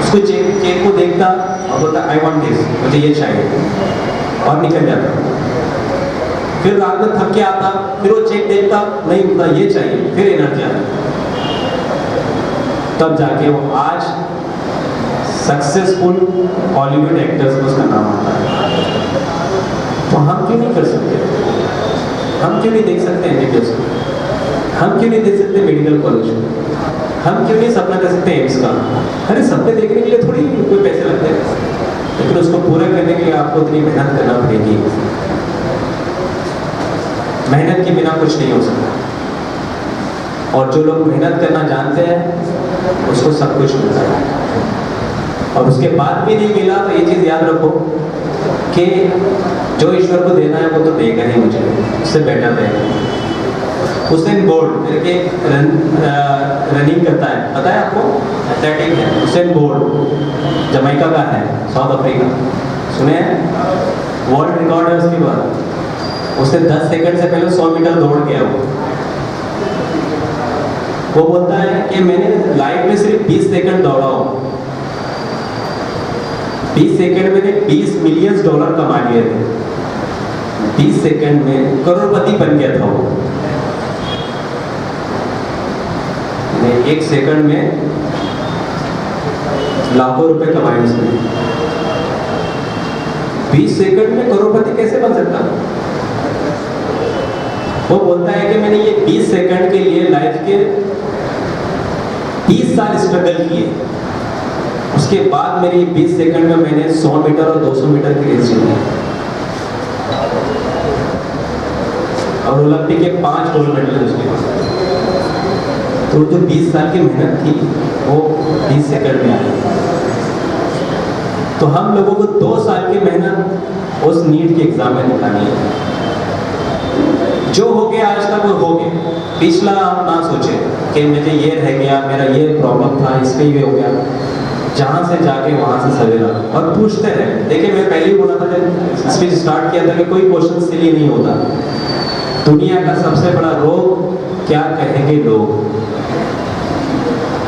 उसको चेक को देखता और बोलता आई वांट दिस, मुझे ये चाहिए, और निकल जाता। फिर रात में थक के आता, फिर वो चेक देखता, नहीं बोलता ये चाहिए, फिर एनर्जी आता। तब जाके वो आज सक्सेसफुल हॉलीवुड एक्टर्स में उसका नाम आता है। तो हम क्यों नहीं कर सकते? हम क्यों नहीं देख सकते एमबीबीएस को? हम क्यों नहीं देख सकते मेडिकल कॉलेज को? हम क्यों नहीं सपना कर सकते एम्स का? अरे सपने देखने के लिए थोड़ी कोई पैसे लगते हैं, लेकिन उसको पूरा करने के लिए आपको इतनी मेहनत करना पड़ेगी। मेहनत के बिना कुछ नहीं हो सकता, और जो लोग मेहनत करना जानते हैं उसको सब कुछ मिलता है। और उसके बाद भी नहीं मिला तो ये चीज़ याद रखो कि जो ईश्वर को देना है वो तो देगा ही मुझे, उससे बेटर देगा। हुसैन बोल्ट करके रनिंग करता है, पता है आपको? एथलेटिक है हुसैन बोल्ट, जमैका का है, साउथ अफ्रीका, सुने हैं? वर्ल्ड रिकॉर्ड है उसके बाद। उसने 10 सेकंड से पहले 100 मीटर दौड़ गया। वो बोलता है कि मैंने लाइफ में सिर्फ 20 सेकंड दौड़ा हूँ, 20 सेकंड में $20 मिलियन कमा लिए थे। 20 सेकंड में करोड़पति बन गया था वो। 1 सेकंड में लाखों रुपए कमाए उसने। 20 सेकंड में करोड़पति कैसे बन सकता? वो बोलता है कि मैंने ये 20 सेकंड के लिए लाइफ के 30 साल स्ट्रगल किए, उसके बाद मेरे 20 सेकंड में मैंने 100 मीटर और 200 मीटर की रेस जीती, और ओलंपिक के 5 गोल्ड मेडल है उसके पास। तो जो 20 साल की मेहनत थी वो 20 सेकंड में आई। तो हम लोगों को 2 साल की मेहनत उस नीट के एग्जाम में निकालनी है। जो हो गया आज तक वो हो गया, पिछला आप ना सोचे कि मुझे ये रह गया, मेरा ये प्रॉब्लम था, इसमें ये हो गया। जहाँ से जाके वहाँ से सवेरा, और पूछते रहे। देखिए मैं पहले ही बोला था जब स्पीच स्टार्ट किया था कि कोई क्वेश्चन सिली नहीं होता। दुनिया का सबसे बड़ा रोग क्या कहेंगे लोग,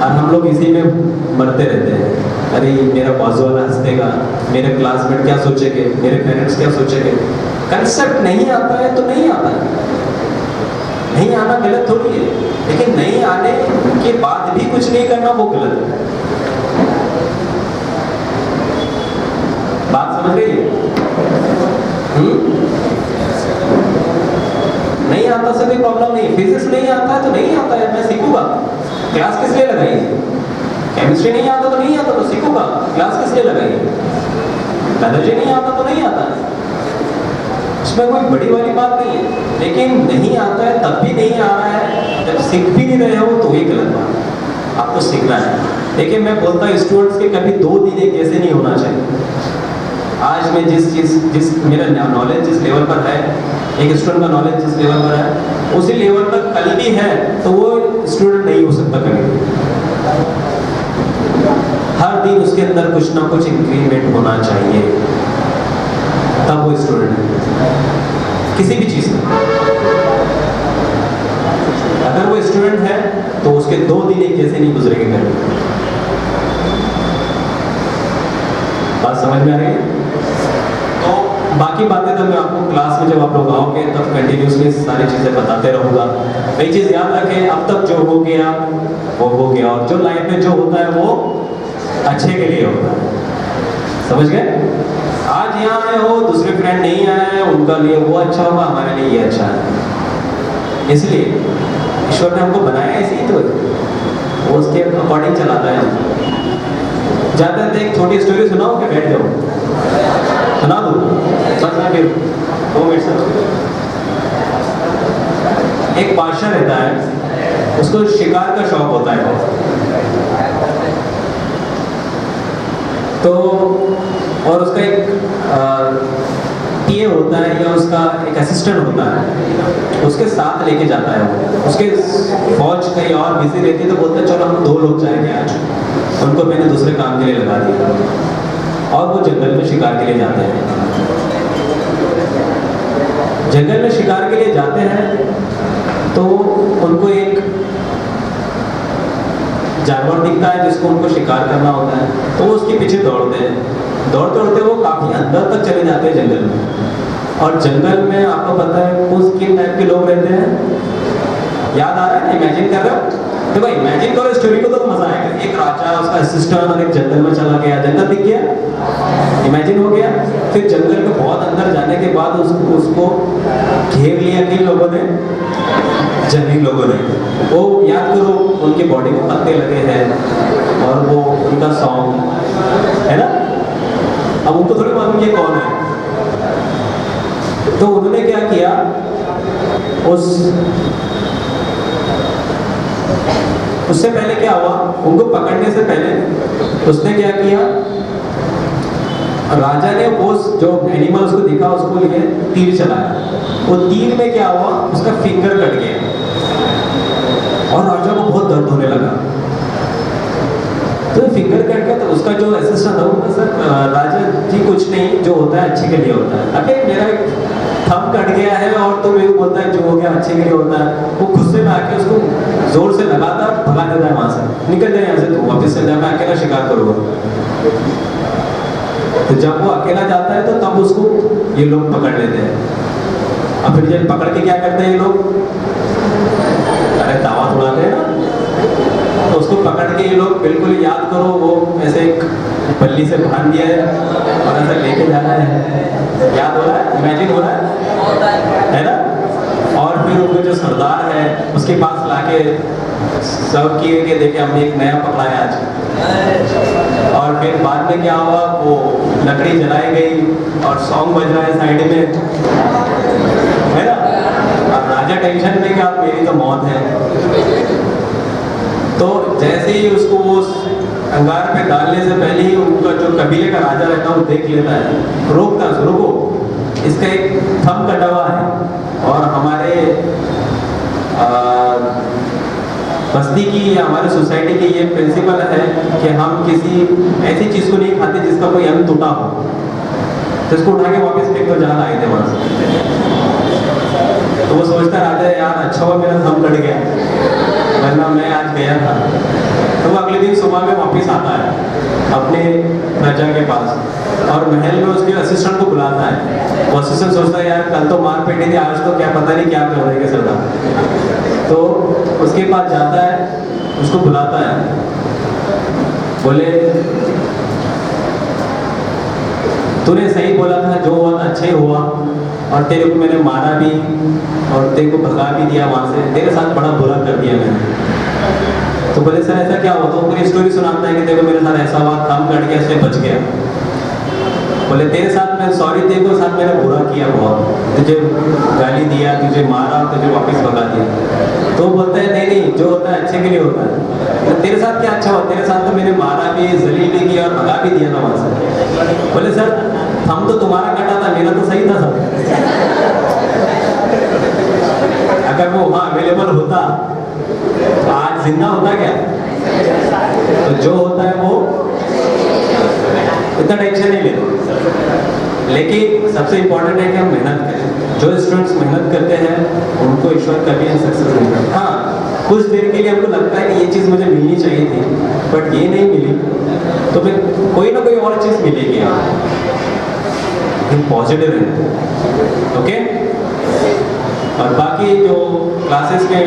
और हम लोग इसी में मरते रहते हैं। अरे मेरा बाजू वाला हंस देगा, मेरे क्लासमेट क्या सोचेंगे, मेरे पेरेंट्स क्या सोचेंगे। कंसेप्ट नहीं आता है तो नहीं आता है, नहीं आना गलत थोड़ी है, लेकिन नहीं आने के बाद भी कुछ नहीं करना वो गलत है। बात समझ रही है? नहीं आता से कोई प्रॉब्लम नहीं। फिजिक्स नहीं आता है तो नहीं आता है, मैं सीखूंगा। क्लास किस लिए लगाई? केमिस्ट्री नहीं आता तो नहीं आता तो सीखूंगा। क्लास किस लिए लगाई? बायोलॉजी नहीं आता तो नहीं आता, उसमें कोई बड़ी वाली बात नहीं है। लेकिन नहीं आता है तब भी नहीं आ रहा है, जब सीख भी नहीं रहे हो तो वही गलत बात है। आपको सीखना है। देखिए मैं बोलता हूँ स्टूडेंट्स के कभी 2 दिन एक जैसे नहीं होना चाहिए। आज मैं जिस मेरा नॉलेज जिस लेवल पर है, एक स्टूडेंट का नॉलेज जिस लेवल पर है, उसी लेवल पर कल भी है तो वो स्टूडेंट नहीं हो सकता कभी। हर दिन उसके अंदर कुछ ना कुछ इंक्रीमेंट होना चाहिए, तब वो स्टूडेंट है किसी भी चीज़ में। अगर वो स्टूडेंट है तो उसके 2 दिन एक जैसे नहीं गुजरेंगे कभी। बात समझ में आ रही है? तो बाकी बातें तो मैं आपको क्लास में जब आप लोग आओगे तब कंटिन्यूसली सारी चीज़ें बताते रहूँगा। एक चीज़ याद रखें, अब तक जो हो गया वो हो गया, और जो लाइफ में जो होता है वो अच्छे के लिए होता है। समझ गए? आज यहाँ आए हो, दूसरे फ्रेंड नहीं आए हैं, उनका लिए वो अच्छा होगा, हमारे लिए ये अच्छा है। इसलिए ईश्वर ने हमको बनाया ऐसे ही, तो वो उसके अकॉर्डिंग चलाता है हमको। ज़्यादा देर एक छोटी स्टोरी सुनाओ कि बैठ जाओ? सुना दो बस ना, फिर 2 मिनट से। एक बादशाह रहता है, उसको शिकार का शौक होता है। तो और उसका एक पीए होता है या उसका एक असिस्टेंट होता है, उसके साथ लेके जाता है वो। उसके फौज कहीं और बिजी रहती है तो बोलते हैं चलो हम 2 लोग जाएंगे आज, उनको मैंने दूसरे काम के लिए लगा दिया। और वो जंगल में शिकार के लिए जाते हैं। जंगल में शिकार के लिए जाते हैं तो उनको एक जानवर दिखता है जिसको उनको शिकार करना होता है, तो वो उसके पीछे दौड़ते हैं। दौड़ते दौड़ते वो काफ़ी अंदर तक चले जाते हैं जंगल में। और जंगल में आपको पता है उस किन टाइप के लोग रहते हैं, याद आ रहा है ना? इमेजिन कर रहे हो? तो भाई इमेजिन करो स्टोरी को तो मजा आएगा। एक राजा, उसका असिस्टेंट और एक जंगल में चला गया, जंगल दिख गया, इमेजिन हो गया। फिर जंगल के बहुत अंदर जाने के बाद उसको घेर लिया किन लोगों ने? जंगली लोगों ने। वो याद करो उनकी बॉडी में पत्ते लगे हैं और वो उनका सॉन्ग है ना। अब उनको थोड़ी मालूम ये कौन है। तो उन्होंने क्या किया, उससे पहले क्या हुआ, उनको पकड़ने से पहले उसने क्या किया, राजा ने वो जो एनिमल उसको दिखा उसको लिए तीर चलाया। वो तीर में क्या हुआ, उसका फिंगर कट गया और राजा को बहुत दर्द होने लगा। तो फिंगर कट गया तो उसका जो असिस्टेंट था वो सर राजा जी कुछ नहीं, जो होता है अच्छे के लिए होता है। अरे मेरा थंब कट गया है और तो मेरे को बोलता है जो हो गया अच्छे के लिए होता है। वो गुस्से में आके उसको जोर से लगाता भगा देता है वहां से, निकल जाए यहाँ से, तू वापस चल जाए, मैं अकेला शिकार करूँगा। तो जब वो अकेला जाता है तो तब उसको ये लोग पकड़ लेते हैं। अब फिर जब पकड़ के क्या करते हैं ये लोग, अरे दावत उड़ाते हैं ना, तो उसको पकड़ के ये लोग बिल्कुल याद करो वो ऐसे एक बल्ली से बांध दिया है और ऐसा लेके जा रहा है। याद हो रहा है, इमेजिन हो रहा है ना। और फिर उनका जो सरदार है उसके पास लाके सर्व किए कि देखिए हमने एक नया पकड़ाया आज। और फिर बाद में क्या हुआ, वो लकड़ी जलाई गई और सॉन्ग बज रहा है साइड में, है ना। और राजा टेंशन में कि आप मेरी तो मौत है। तो जैसे ही उसको वो अंगार पे डालने से पहले ही उनका जो कबीले का राजा रहता है वो देख लेता है, रोकता है, रुको इसका एक थंब कटा हुआ है और हमारे बस्ती की या हमारे सोसाइटी की ये प्रिंसिपल है कि हम किसी ऐसी चीज़ को नहीं खाते जिसका कोई अंग टूटा हो। तो इसको उठा के वापस फेंक दो जहाँ लाए थे वहाँ से। तो वो सोचता राजा यार अच्छा हुआ मेरा थंब कट गया, वरना मैं आज गया था। तो वो अगले दिन सुबह में वापस आता है अपने प्रजा के पास और महल में उसके असिस्टेंट को बुलाता है। वो असिस्टेंट सोचता है यार कल तो मार पीटी थी, आज तो क्या पता नहीं क्या कर देंगे सरदार। तो उसके पास जाता है, उसको बुलाता है, बोले तूने सही बोला था, जो हुआ था अच्छा ही हुआ और तेरे को मैंने मारा भी और तेरे को भगा भी दिया वहाँ से, तेरे साथ बड़ा बुरा कर दिया मैंने। तो बोले सर ऐसा क्या हुआ? तो पूरी स्टोरी सुनाता है कि देखो मेरे साथ ऐसा हुआ, थंब कट गया, इसलिए बच गया। बोले तेरे साथ मैं सॉरी, तेरे साथ मैंने बुरा किया बहुत, तुझे गाली दिया, तुझे मारा, तुझे वापस भगा दिया। तो बोलता है नहीं नहीं, जो होता है अच्छे के लिए होता है। तो तेरे साथ क्या अच्छा हुआ? तेरे साथ तो मैंने मारा भी, जलील भी किया और भगा भी दिया था वहाँ से। बोले सर हम तो तुम्हारा कटा था, मेरा तो सही था सर। अगर वो वहाँ अवेलेबल होता तो आज जिंदा होता क्या? तो जो होता है वो इतना टेंशन नहीं लेते। लेकिन सबसे इम्पोर्टेंट है कि हम मेहनत करें। जो स्टूडेंट्स मेहनत करते हैं उनको ईश्वर कभी सक्सेस नहीं करता। हाँ कुछ देर के लिए हमको लगता है कि ये चीज़ मुझे मिलनी चाहिए थी बट ये नहीं मिली, तो फिर कोई ना कोई और चीज़ मिलेगी आपको। पॉजिटिव है, ओके। और बाकी जो क्लासेस में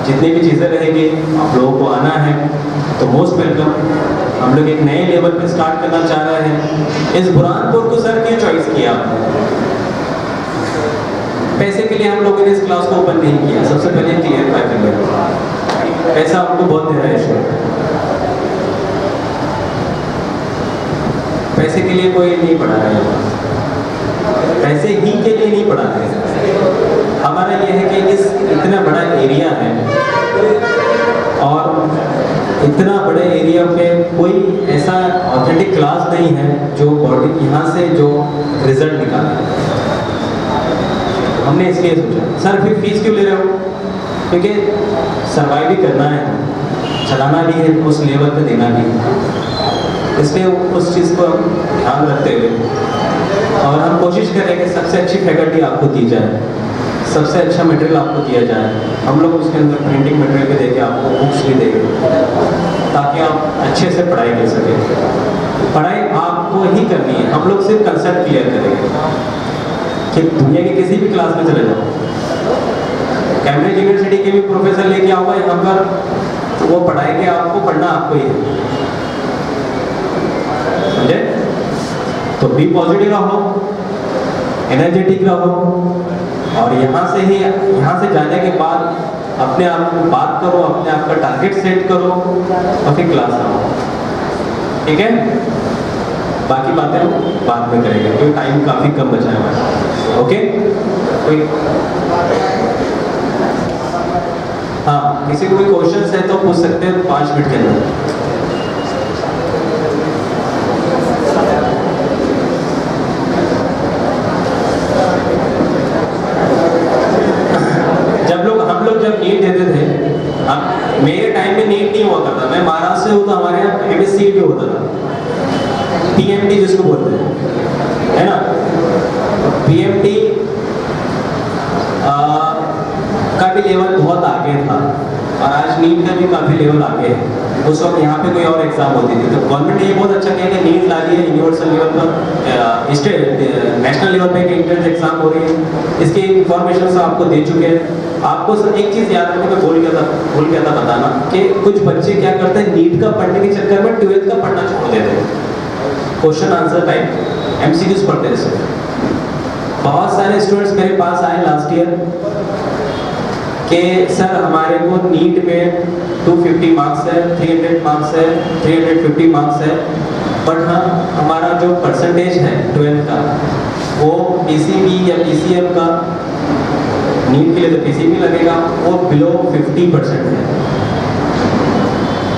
जितनी भी चीज़ें रहेंगी आप लोगों को आना है तो मोस्ट वेलकम। हम लोग एक नए लेवल पे स्टार्ट करना चाह रहे हैं। इस बुरहानपुर को सर क्यों चॉइस किया? पैसे के लिए हम लोगों ने इस क्लास को ओपन नहीं किया। सबसे पहले क्लियर कर लिया, पैसा हमको बहुत दे रहा है ईश्वर, पैसे के लिए कोई नहीं पढ़ा रहा है, पैसे ही के लिए नहीं पढ़ा रहे। हमारा ये है कि इस इतना बड़ा एरिया है और इतना बड़े एरिया पे कोई ऐसा ऑथेंटिक क्लास नहीं है जो बॉडी यहाँ से जो रिजल्ट निकाले। हमने इसलिए सोचा सर फिर फीस क्यों ले रहे हो, क्योंकि सर्वाइव भी करना है, चलाना भी है, उस लेवल पे देना भी है, इसलिए उस चीज़ को हम ध्यान रखते हुए और हम कोशिश करें कि सबसे अच्छी फैकल्टी आपको दी जाए, सबसे अच्छा मटेरियल आपको दिया जाए। हम लोग उसके अंदर प्रिंटिंग मटेरियल भी देंगे, आपको बुक्स भी देंगे ताकि आप अच्छे से पढ़ाई कर सकें। पढ़ाई आपको ही करनी है, हम लोग सिर्फ कंसेप्ट क्लियर करेंगे कि दुनिया के किसी भी क्लास में चले जाओ, कैम्ब्रिज यूनिवर्सिटी के भी प्रोफेसर लेके आओगे यहाँ पर, तो वो पढ़ाएंगे आपको, पढ़ना आपको ही है, समझे? तो बी पॉजिटिव रहो, एनर्जेटिक रहो और यहाँ से जाने के बाद अपने आप को बात करो, अपने आप का टारगेट सेट करो और फिर क्लास आओ, ठीक है? बाकी बातें बाद में करेंगे क्योंकि टाइम काफ़ी कम बचा है हमारा। ओके, कोई हाँ, किसी को कोई क्वेश्चन है तो पूछ सकते हैं 5 मिनट के अंदर। हम लोग जब नीट देते थे, मेरे टाइम में नीट नहीं हुआ करता, मैं महाराष्ट्र से हूँ तो हमारे यहाँ MSc भी होता था, PMT जिसको बोलते हैं, है ना? PMT का भी लेवल बहुत आगे था और आज नीट का भी काफ़ी लेवल आगे है। उस वक्त यहाँ पे कोई और एग्ज़ाम होती थी, तो गवर्नमेंट ने ये बहुत अच्छा किया कि नीट ला रही है, यूनिवर्सल लेवल पर, स्टेट नेशनल लेवल पे एंट्रेंस एग्जाम हो रही है। इसकी इंफॉर्मेशन सब आपको दे चुके हैं। आपको सर एक चीज़ याद रखने में भूल गया था बताना कि कुछ बच्चे क्या करते हैं, नीट का पढ़ने के चक्कर में 12th का पढ़ना छोड़ देते हैं, क्वेश्चन आंसर टाइप MCQs पढ़ते हैं। बहुत सारे स्टूडेंट्स मेरे पास आए लास्ट ईयर कि सर हमारे को नीट में 250 मार्क्स है, 300 मार्क्स है, 350 मार्क्स है, बट हाँ हमारा जो परसेंटेज है 12th का वो PCB या PCM का, नीट के लिए तो PCB लगेगा, वो बिलो 50% है।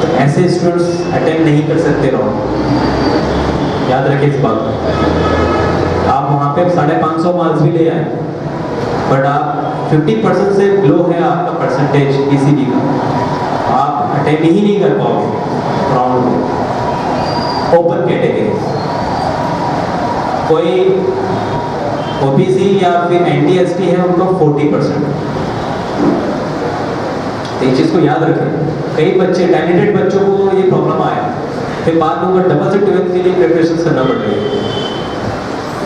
तो ऐसे स्टूडेंट्स अटेंड नहीं कर सकते, रहो, याद रखिए इस बात को। आप वहाँ पे 550 मार्क्स भी ले आए बट आप 50% से लो है आपका परसेंटेज PCB का, आप अटेंड ही नहीं कर पाओगे राउंड में। ओपन कैटेगरी, कोई OBC या फिर NT-ST है उनका 40%। तो ये चीज़ को याद रखें। कई बच्चे टैलेंटेड बच्चों को ये प्रॉब्लम आया, फिर बाद में उनको डबल से 12th के लिए प्रिपरेशन करना पड़ रही है।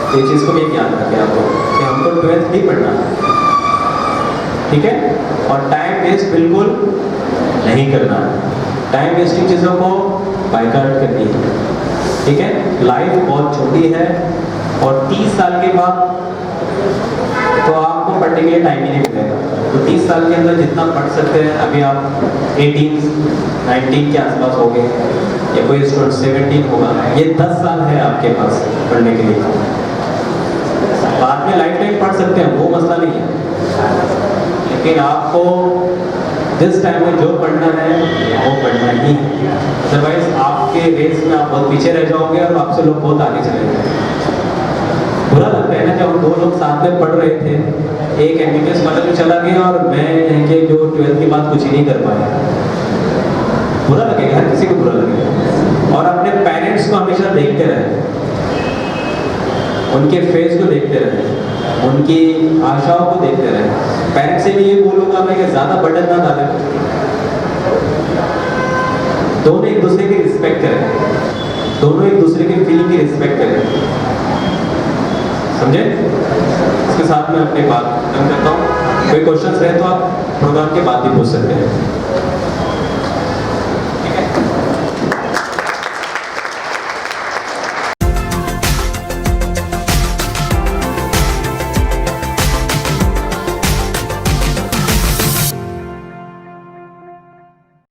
तो ये चीज़ को भी याद रखें आपको कि हमको 12th नहीं पढ़ना, ठीक है? और टाइम वेस्ट बिल्कुल नहीं करना है, टाइम वेस्टिंग चीज़ों को बाइकाट करनी है, ठीक है? लाइफ बहुत छोटी है और 30 साल के बाद तो आपको पढ़ने के लिए टाइम ही नहीं मिलेगा। तो 30 साल के अंदर जितना पढ़ सकते हैं, अभी आप 18-19 के आसपास हो गए या कोई स्टूडेंट 17 होगा, ये 10 साल है आपके पास पढ़ने के लिए। बाद में लाइफ टाइम पढ़ सकते हैं, वो मसला नहीं है, लेकिन आपको जिस टाइम में जो पढ़ना है वो पढ़ना ही है, अदरवाइज आपके रेस में आप बहुत पीछे रह जाओगे और आपसे लोग बहुत आगे चले जाएंगे। बुरा लगता है ना जब हम 2 लोग साथ में पढ़ रहे थे, एक MBBS वाला भी चला गया और मैं कि जो 12th के बाद कुछ ही नहीं कर पाया। बुरा लगेगा, हर किसी को बुरा लगेगा। और अपने पेरेंट्स को हमेशा देखते रहे, उनके फेस को देखते रहे, उनकी आशाओं को देखते रहे। पेरेंट्स से भी ये बोलूँगा मैं कि ज़्यादा बर्डन ना डालें, दोनों एक दूसरे की रिस्पेक्ट करें, दोनों एक दूसरे की फीलिंग की रिस्पेक्ट करें, समझे? इसके साथ मैं अपनी बात खत्म करता हूँ। कोई क्वेश्चन रहे तो आप प्रोग्राम के बाद भी पूछ सकते हैं।